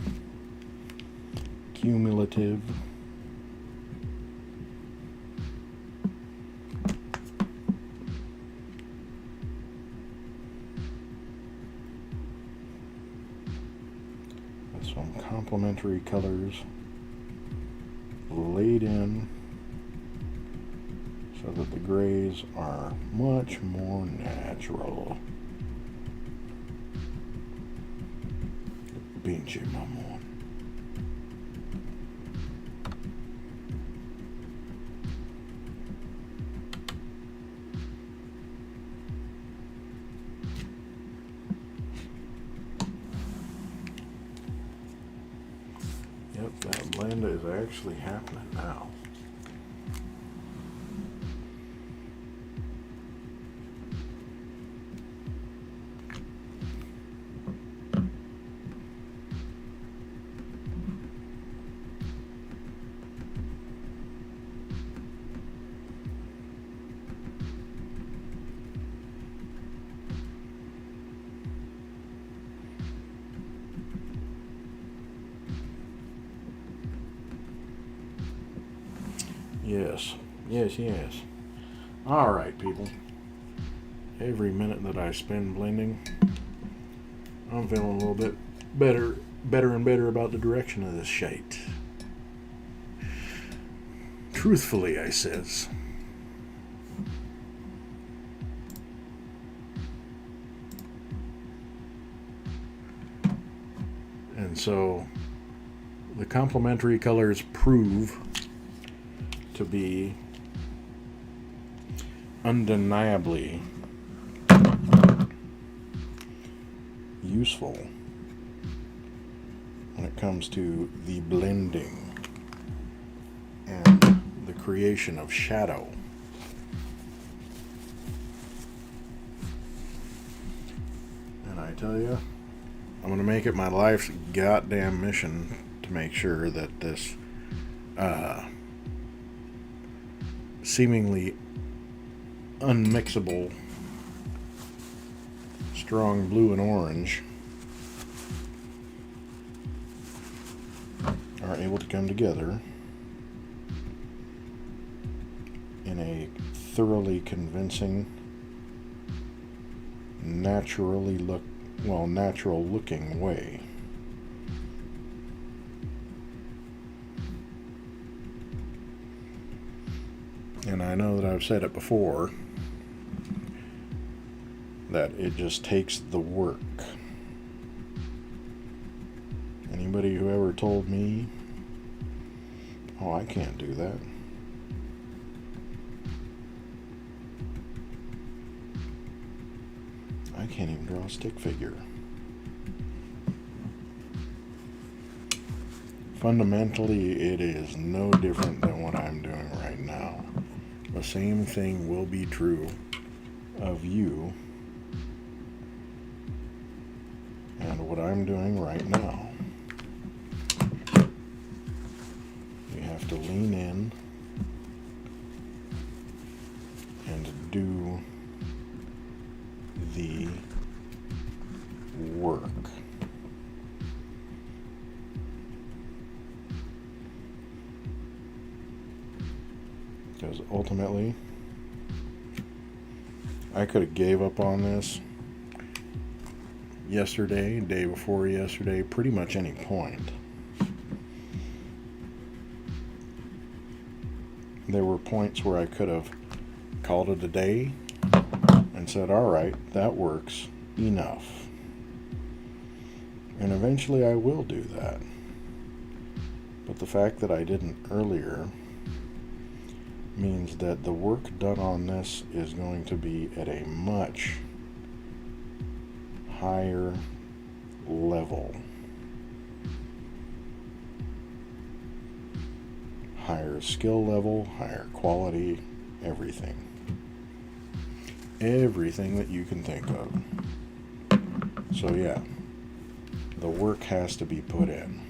cumulative. That's some complementary colors laid in so that the grays are much more natural. Pinche mamón. Yep, that blend is actually happening now. Yes, yes, yes. All right, people. Every minute that I spend blending, I'm feeling a little bit better and better about the direction of this shite. Truthfully, I says. And so, the complementary colors prove to be undeniably useful when it comes to the blending and the creation of shadow. And I tell you, I'm going to make it my life's goddamn mission to make sure that this seemingly unmixable strong blue and orange are able to come together in a thoroughly convincing, natural looking way. And I know that I've said it before, that it just takes the work. Anybody who ever told me, oh, I can't do that, I can't even draw a stick figure. Fundamentally, it is no different than what I'm doing right now. The same thing will be true of you and what I'm doing right now. You have to lean in and do the work. Because ultimately, I could have gave up on this yesterday, day before yesterday, pretty much any point. There were points where I could have called it a day and said, all right, that works, enough. And eventually I will do that. But the fact that I didn't earlier means that the work done on this is going to be at a much higher level. Higher skill level, higher quality, everything. Everything that you can think of. So yeah, the work has to be put in.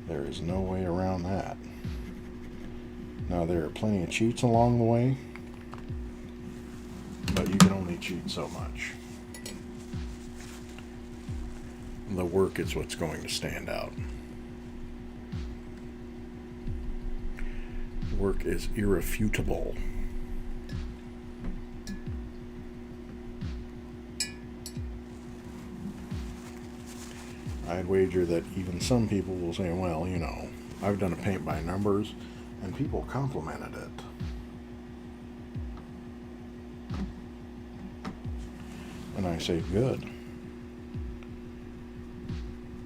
There is no way around that. Now, there are plenty of cheats along the way, but you can only cheat so much. The work is what's going to stand out. Work is irrefutable. I'd wager that even some people will say, well, you know, I've done a paint by numbers, and people complimented it. And I say, good.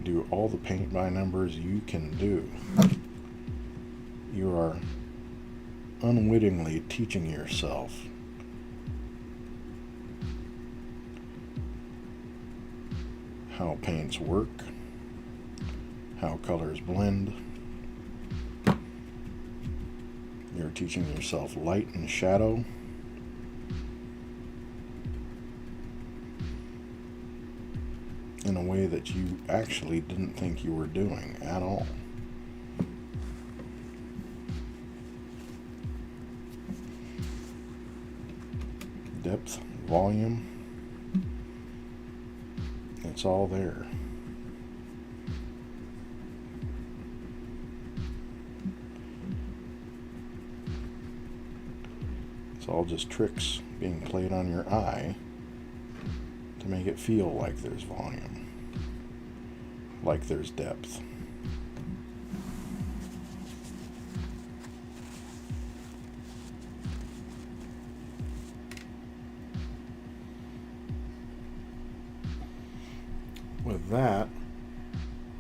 Do all the paint by numbers you can do. You are unwittingly teaching yourself how paints work, how colors blend. You're teaching yourself light and shadow. In a way that you actually didn't think you were doing at all. Depth, volume, it's all there. It's all just tricks being played on your eye to make it feel like there's volume, like there's depth. With that,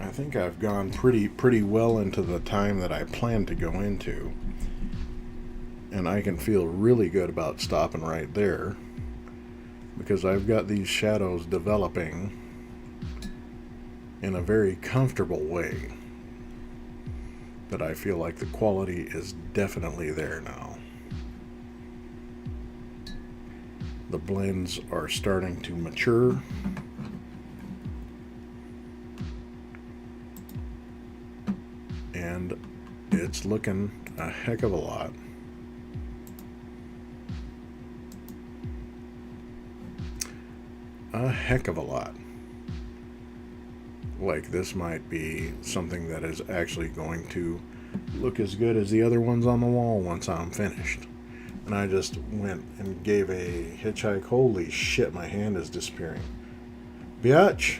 I think I've gone pretty well into the time that I planned to go into, and I can feel really good about stopping right there, because I've got these shadows developing in a very comfortable way that I feel like the quality is definitely there now. The blends are starting to mature. And it's looking a heck of a lot. A heck of a lot. Like this might be something that is actually going to look as good as the other ones on the wall once I'm finished. And I just went and gave a hitchhike. Holy shit, my hand is disappearing. Biatch!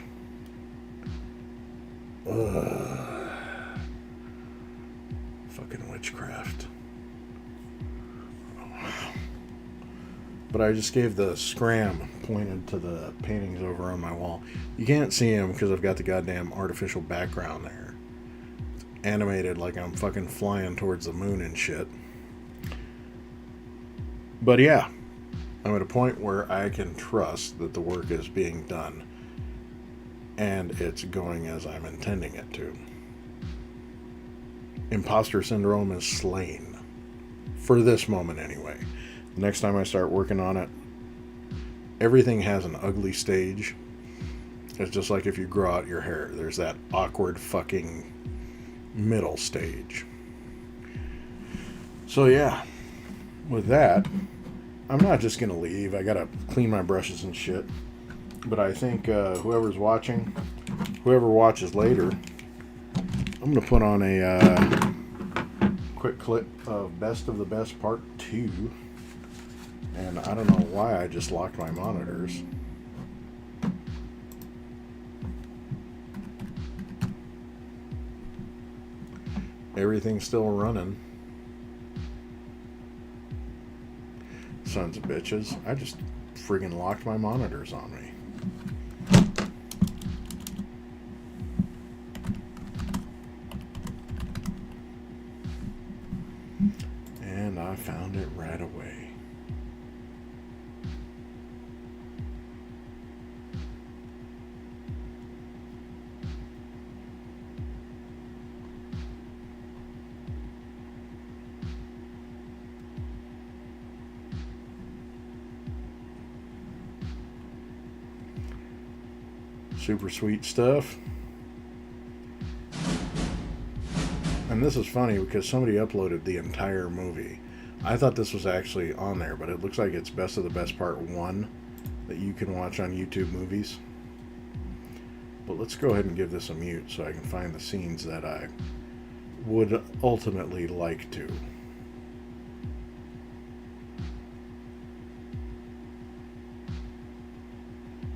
Ugh. Fucking witchcraft. But I just gave the scram pointed to the paintings over on my wall. You can't see them because I've got the goddamn artificial background there. It's animated like I'm fucking flying towards the moon and shit. But yeah, I'm at a point where I can trust that the work is being done and it's going as I'm intending it to. Imposter syndrome is slain. For this moment anyway. Next time I start working on it, everything has an ugly stage. It's just like if you grow out your hair. There's that awkward fucking middle stage. So yeah, with that, I'm not just going to leave. I got to clean my brushes and shit. But I think whoever's watching, whoever watches later, I'm going to put on a quick clip of Best of the Best Part 2. And I don't know why I just locked my monitors. Everything's still running. Sons of bitches. I just friggin' locked my monitors on me. And I found it right away. Super sweet stuff. And this is funny because somebody uploaded the entire movie. I thought this was actually on there, but it looks like it's Best of the Best Part 1 that you can watch on YouTube Movies. But let's go ahead and give this a mute so I can find the scenes that I would ultimately like to.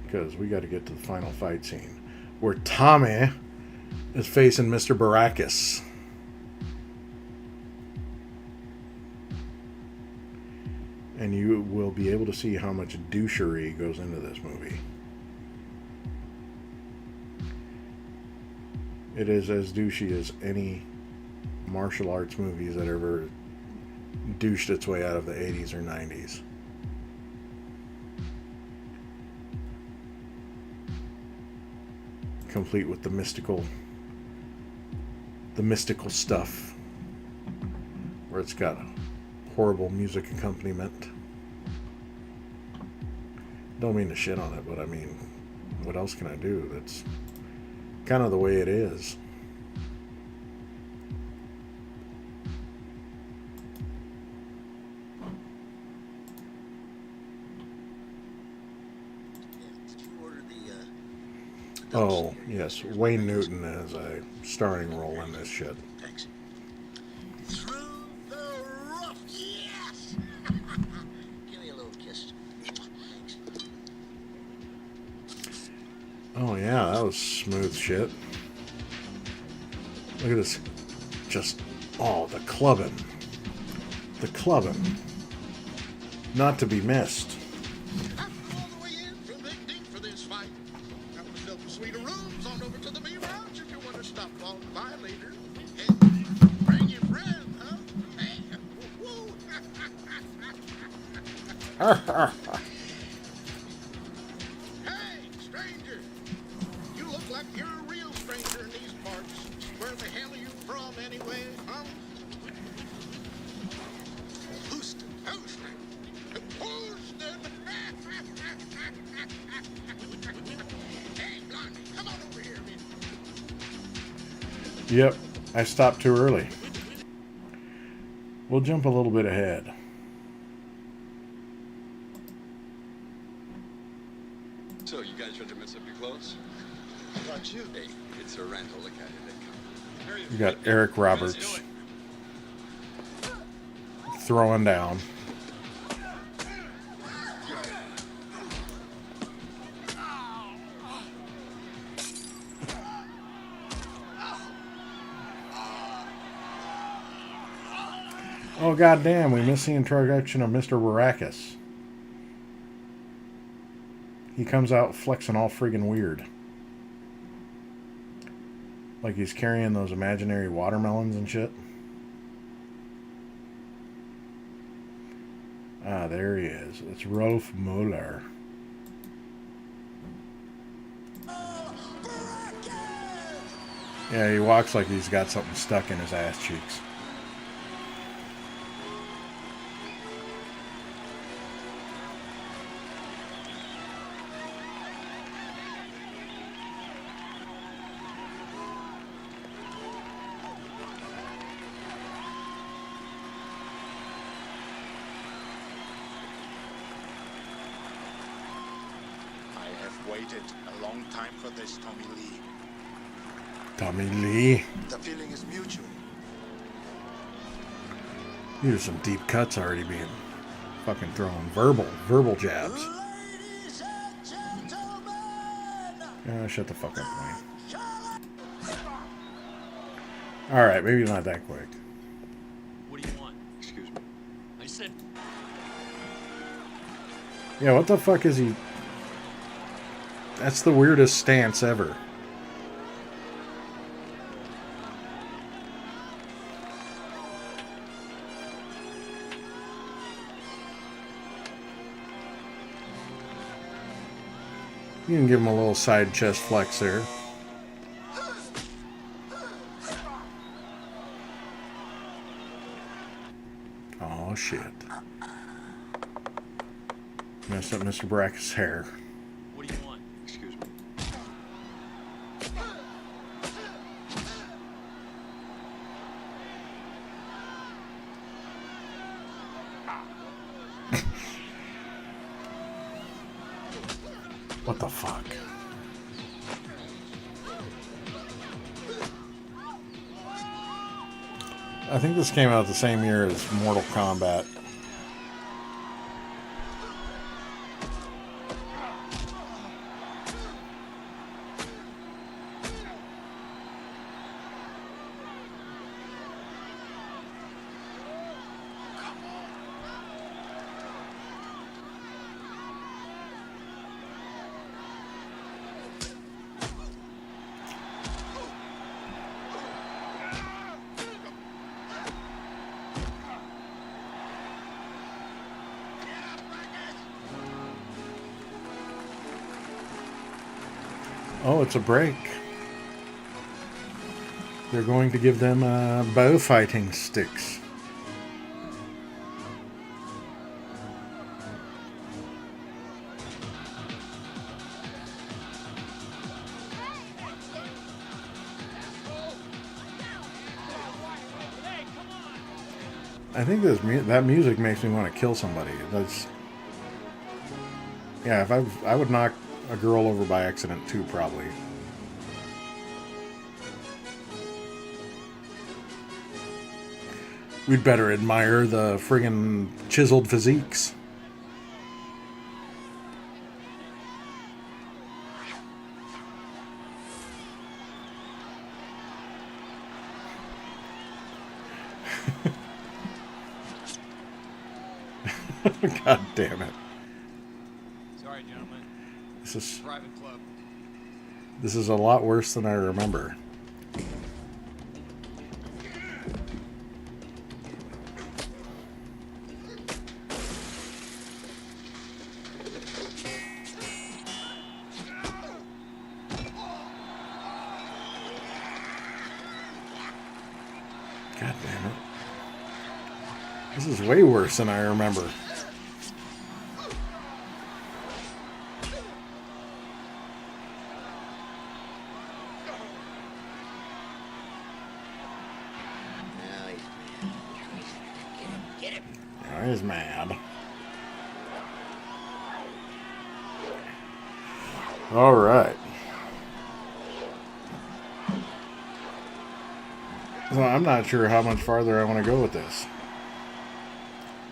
Because we got to get to the final fight scene where Tommy is facing Mr. Baracus. And you will be able to see how much douchery goes into this movie. It is as douchey as any martial arts movies that ever douched its way out of the 80s or 90s. Complete with the mystical stuff, where it's got horrible music accompaniment. Don't mean to shit on it, but I mean, what else can I do? That's kind of the way it is. Oh, yes, Wayne Newton has a starring role in this shit. Thanks. Through the roof, yes! Give me a little kiss. Thanks. Oh yeah, that was smooth shit. Look at this. Just, oh, the clubbing. The clubbing. Not to be missed. Hey, stranger! You look like you're a real stranger in these parts. Where the hell are you from, anyway, huh? Houston, Houston, Houston! Hey, Blondie, come on over here, man. Yep, I stopped too early. We'll jump a little bit ahead. So, you guys ready to mess up your clothes? How about you? Hey, it's a rental. Look at it. You got Eric Roberts throwing down. Oh goddamn! We missed the introduction of Mr. Baracus. He comes out flexing all friggin' weird. Like he's carrying those imaginary watermelons and shit. Ah, there he is. It's Rolf Mueller. Yeah, he walks like he's got something stuck in his ass cheeks. Waited a long time for this, Tommy Lee. Tommy Lee. The feeling is mutual. There's some deep cuts already being fucking thrown. Verbal jabs. Ladies and gentlemen! Shut the fuck up, Wayne. Alright, maybe not that quick. What do you want? Excuse me. I said... Yeah, what the fuck is he... That's the weirdest stance ever. You can give him a little side chest flex there. Oh shit. Messed up Mr. Baracus' hair. What do you want? Excuse me. What the fuck? I think this came out the same year as Mortal Kombat. Oh, it's a break. They're going to give them bow fighting sticks. I think that music makes me want to kill somebody. That's, yeah. If I would knock a girl over by accident too, probably. We'd better admire the friggin' chiseled physiques. God damn it. Sorry, gentlemen. This is Private club. This is a lot worse than I remember. God damn it. This is way worse than I remember. Now he's mad. All right. So I'm not sure how much farther I want to go with this.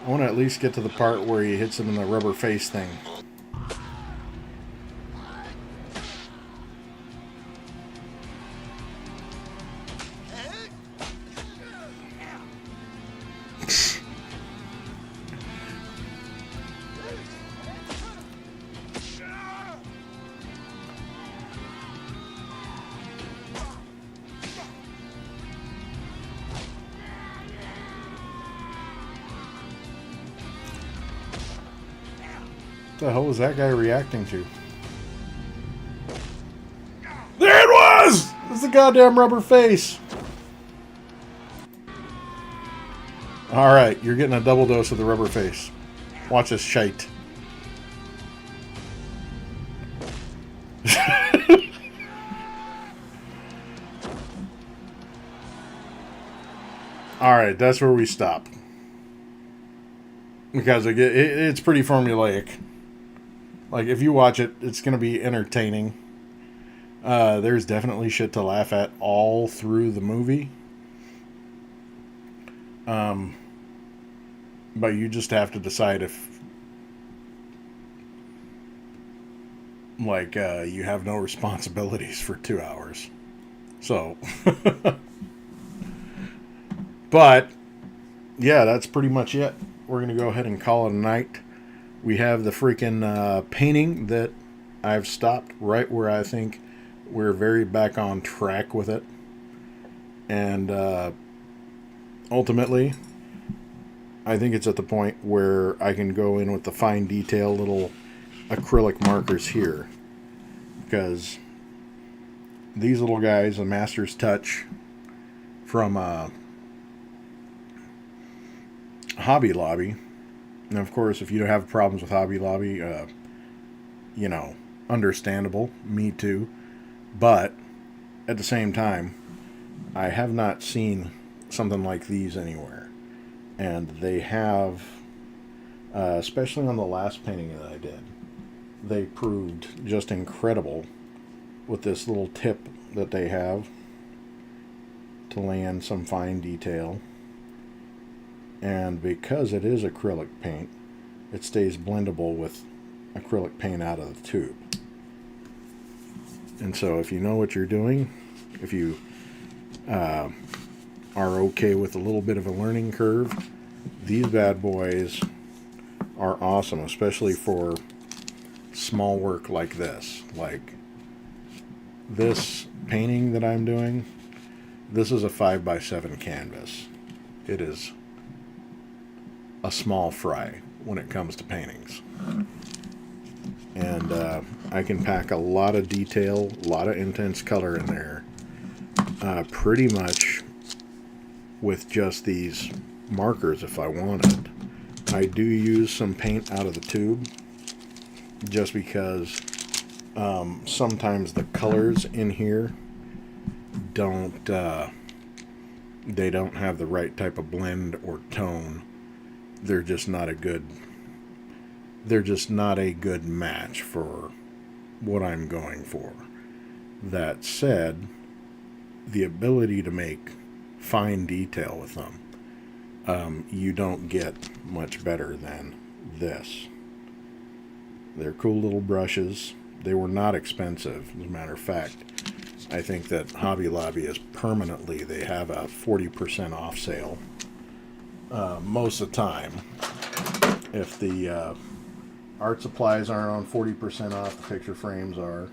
I want to at least get to the part where he hits him in the rubber face thing. What the hell was that guy reacting to? There it was! It's the goddamn rubber face. Alright, you're getting a double dose of the rubber face. Watch this shite. Alright, that's where we stop. Because it's pretty formulaic. Like, if you watch it, it's going to be entertaining. There's definitely shit to laugh at all through the movie. But you just have to decide if, like, you have no responsibilities for 2 hours. So. But, yeah, that's pretty much it. We're going to go ahead and call it a night. We have the freaking painting that I've stopped right where I think we're very back on track with it. And ultimately, I think it's at the point where I can go in with the fine detail little acrylic markers here. Because these little guys, a Master's Touch from Hobby Lobby. And of course, if you don't have problems with Hobby Lobby, you know, understandable. Me too. But at the same time, I have not seen something like these anywhere. And they have, especially on the last painting that I did, they proved just incredible with this little tip that they have to lay in some fine detail. And because it is acrylic paint, it stays blendable with acrylic paint out of the tube. And so if you know what you're doing, if you are okay with a little bit of a learning curve, these bad boys are awesome, especially for small work like this. Like this painting that I'm doing, this is a 5x7 canvas. It is a small fry when it comes to paintings. And I can pack a lot of detail, a lot of intense color in there, pretty much with just these markers if I wanted. I do use some paint out of the tube just because sometimes the colors in here don't they don't have the right type of blend or tone. They're just not a good match for what I'm going for. That said, the ability to make fine detail with them, you don't get much better than this. They're cool little brushes. They were not expensive. As a matter of fact, I think that Hobby Lobby is permanently, they have a 40% off sale most of the time. If the art supplies aren't on 40% off, the picture frames are,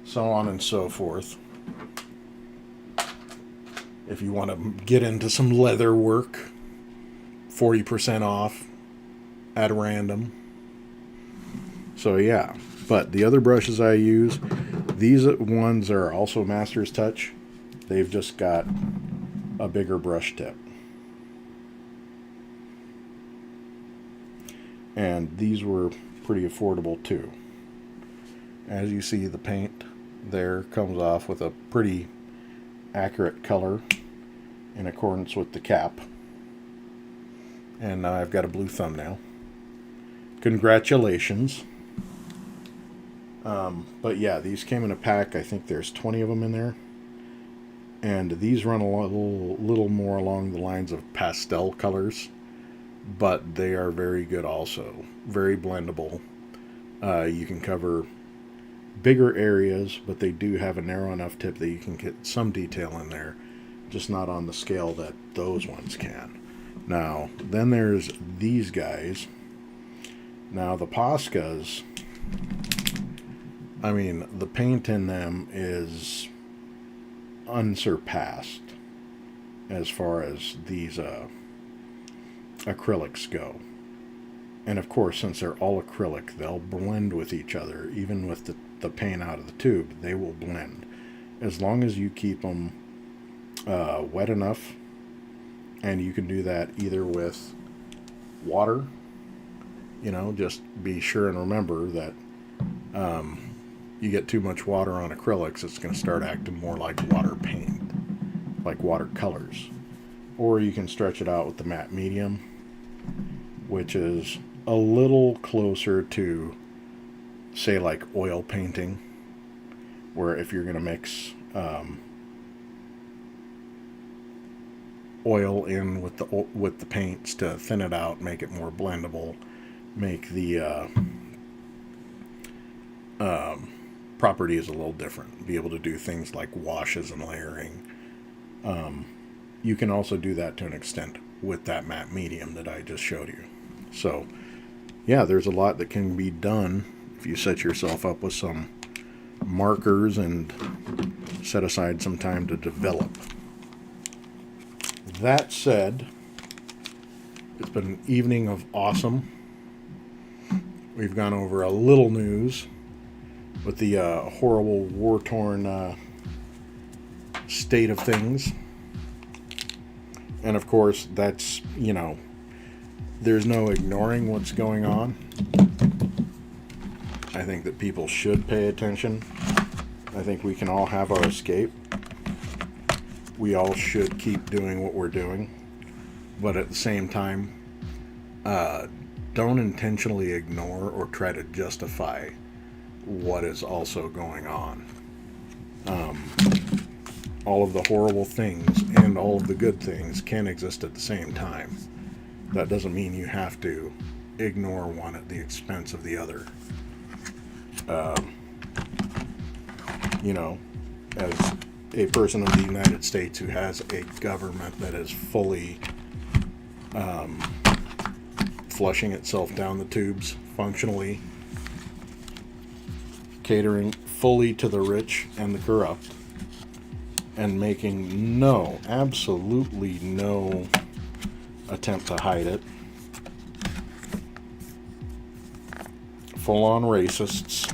so on and so forth. If you want to get into some leather work, 40% off at random. So yeah, but the other brushes I use, these ones are also Master's Touch. They've just got a bigger brush tip. And these were pretty affordable too. As you see, the paint there comes off with a pretty accurate color in accordance with the cap. And now I've got a blue thumbnail. Congratulations. But yeah, these came in a pack. I think there's 20 of them in there. And these run a little more along the lines of pastel colors. But they are very good also. Very blendable. You can cover bigger areas, but they do have a narrow enough tip that you can get some detail in there. Just not on the scale that those ones can. Now, then there's these guys. Now, the Poscas, I mean, the paint in them is unsurpassed as far as these acrylics go. And of course, since they're all acrylic, they'll blend with each other. Even with the paint out of the tube, they will blend. As long as you keep them wet enough, and you can do that either with water, you know, just be sure and remember that you get too much water on acrylics, it's going to start acting more like water paint, like watercolors. Or you can stretch it out with the matte medium, which is a little closer to, say, like oil painting, where if you're going to mix oil in with the paints to thin it out, make it more blendable, make the properties a little different, be able to do things like washes and layering. You can also do that to an extent with that matte medium that I just showed you. So yeah, there's a lot that can be done if you set yourself up with some markers and set aside some time to develop. That said, it's been an evening of awesome. We've gone over a little news with the horrible war-torn state of things. And of course, that's, you know, there's no ignoring what's going on. I think that people should pay attention. I think we can all have our escape. We all should keep doing what we're doing. But at the same time, don't intentionally ignore or try to justify what is also going on. all of the horrible things and all of the good things can exist at the same time. That doesn't mean you have to ignore one at the expense of the other. You know, as a person of the United States who has a government that is fully flushing itself down the tubes functionally, catering fully to the rich and the corrupt, and making absolutely no attempt to hide it. Full-on racists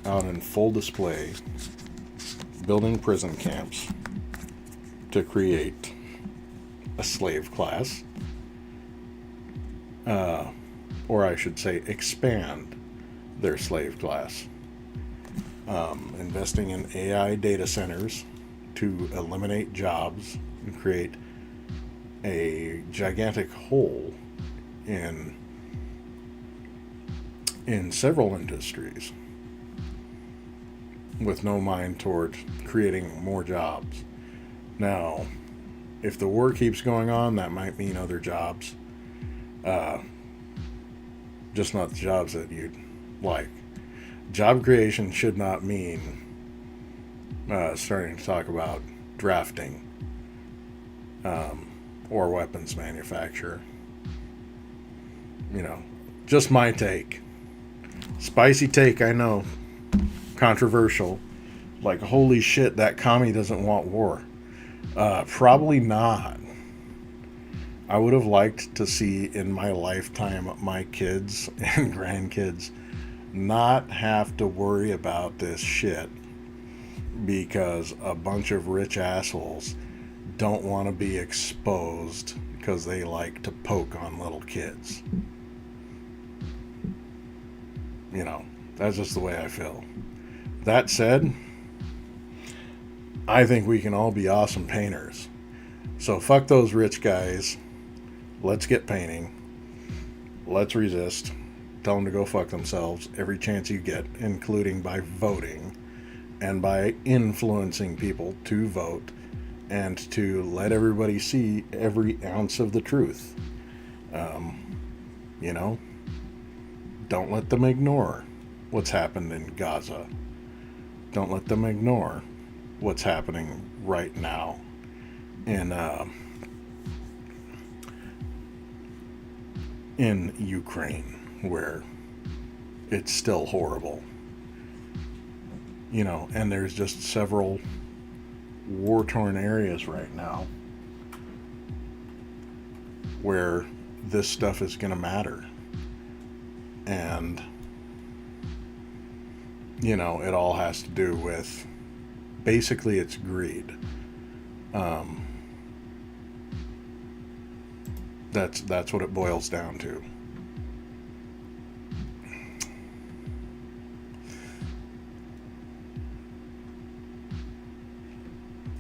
out in full display, building prison camps to create a slave class, or I should say expand their slave class, investing in AI data centers to eliminate jobs and create a gigantic hole in several industries, with no mind toward creating more jobs. Now, if the war keeps going on, that might mean other jobs, just not the jobs that you'd like. Job creation should not mean starting to talk about drafting or weapons manufacture. You know, just my take. Spicy take, I know. Controversial. Like, holy shit, that commie doesn't want war. Probably not. I would have liked to see in my lifetime my kids and grandkids not have to worry about this shit because a bunch of rich assholes don't want to be exposed because they like to poke on little kids. You know, that's just the way I feel. That said, I think we can all be awesome painters. So fuck those rich guys. Let's get painting. Let's resist. Tell them to go fuck themselves every chance you get, including by voting and by influencing people to vote and to let everybody see every ounce of the truth. You know, don't let them ignore what's happened in Gaza. Don't let them ignore what's happening right now in Ukraine, where it's still horrible. You know, and there's just several war-torn areas right now where this stuff is going to matter. And, you know, it all has to do with, basically, it's greed. That's what it boils down to.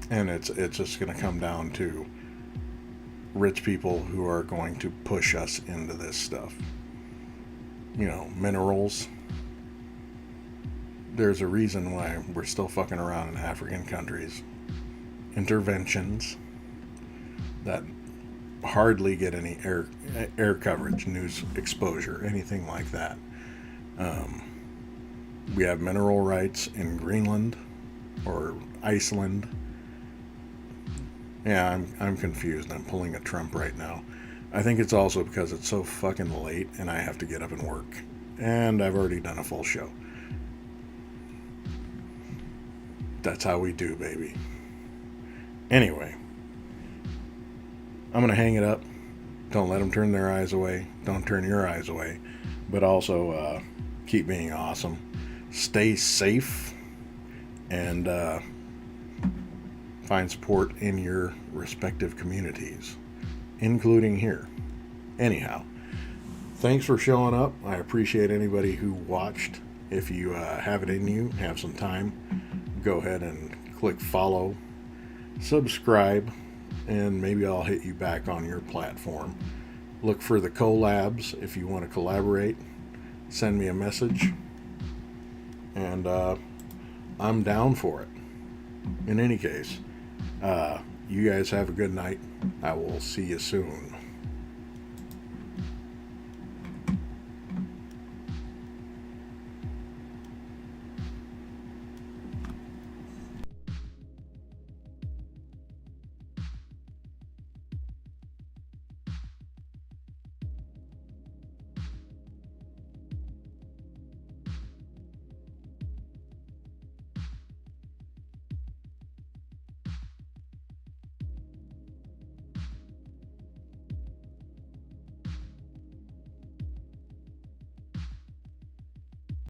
And it's just going to come down to rich people who are going to push us into this stuff. You know, minerals. There's a reason why we're still fucking around in African countries. Interventions that hardly get any air coverage, news exposure, anything like that. We have mineral rights in Greenland or Iceland. Yeah, I'm confused. I'm pulling a Trump right now. I think it's also because it's so fucking late and I have to get up and work. And I've already done a full show. That's how we do, baby. Anyway, I'm going to hang it up. Don't let them turn their eyes away. Don't turn your eyes away. But also, keep being awesome. Stay safe. And find support in your respective communities, including here. Anyhow, thanks for showing up. I appreciate anybody who watched. If you have it in you, have some time, go ahead and click follow, subscribe, and maybe I'll hit you back on your platform. Look for the collabs if you want to collaborate. Send me a message, and I'm down for it. in any case, you guys have a good night. I will see you soon.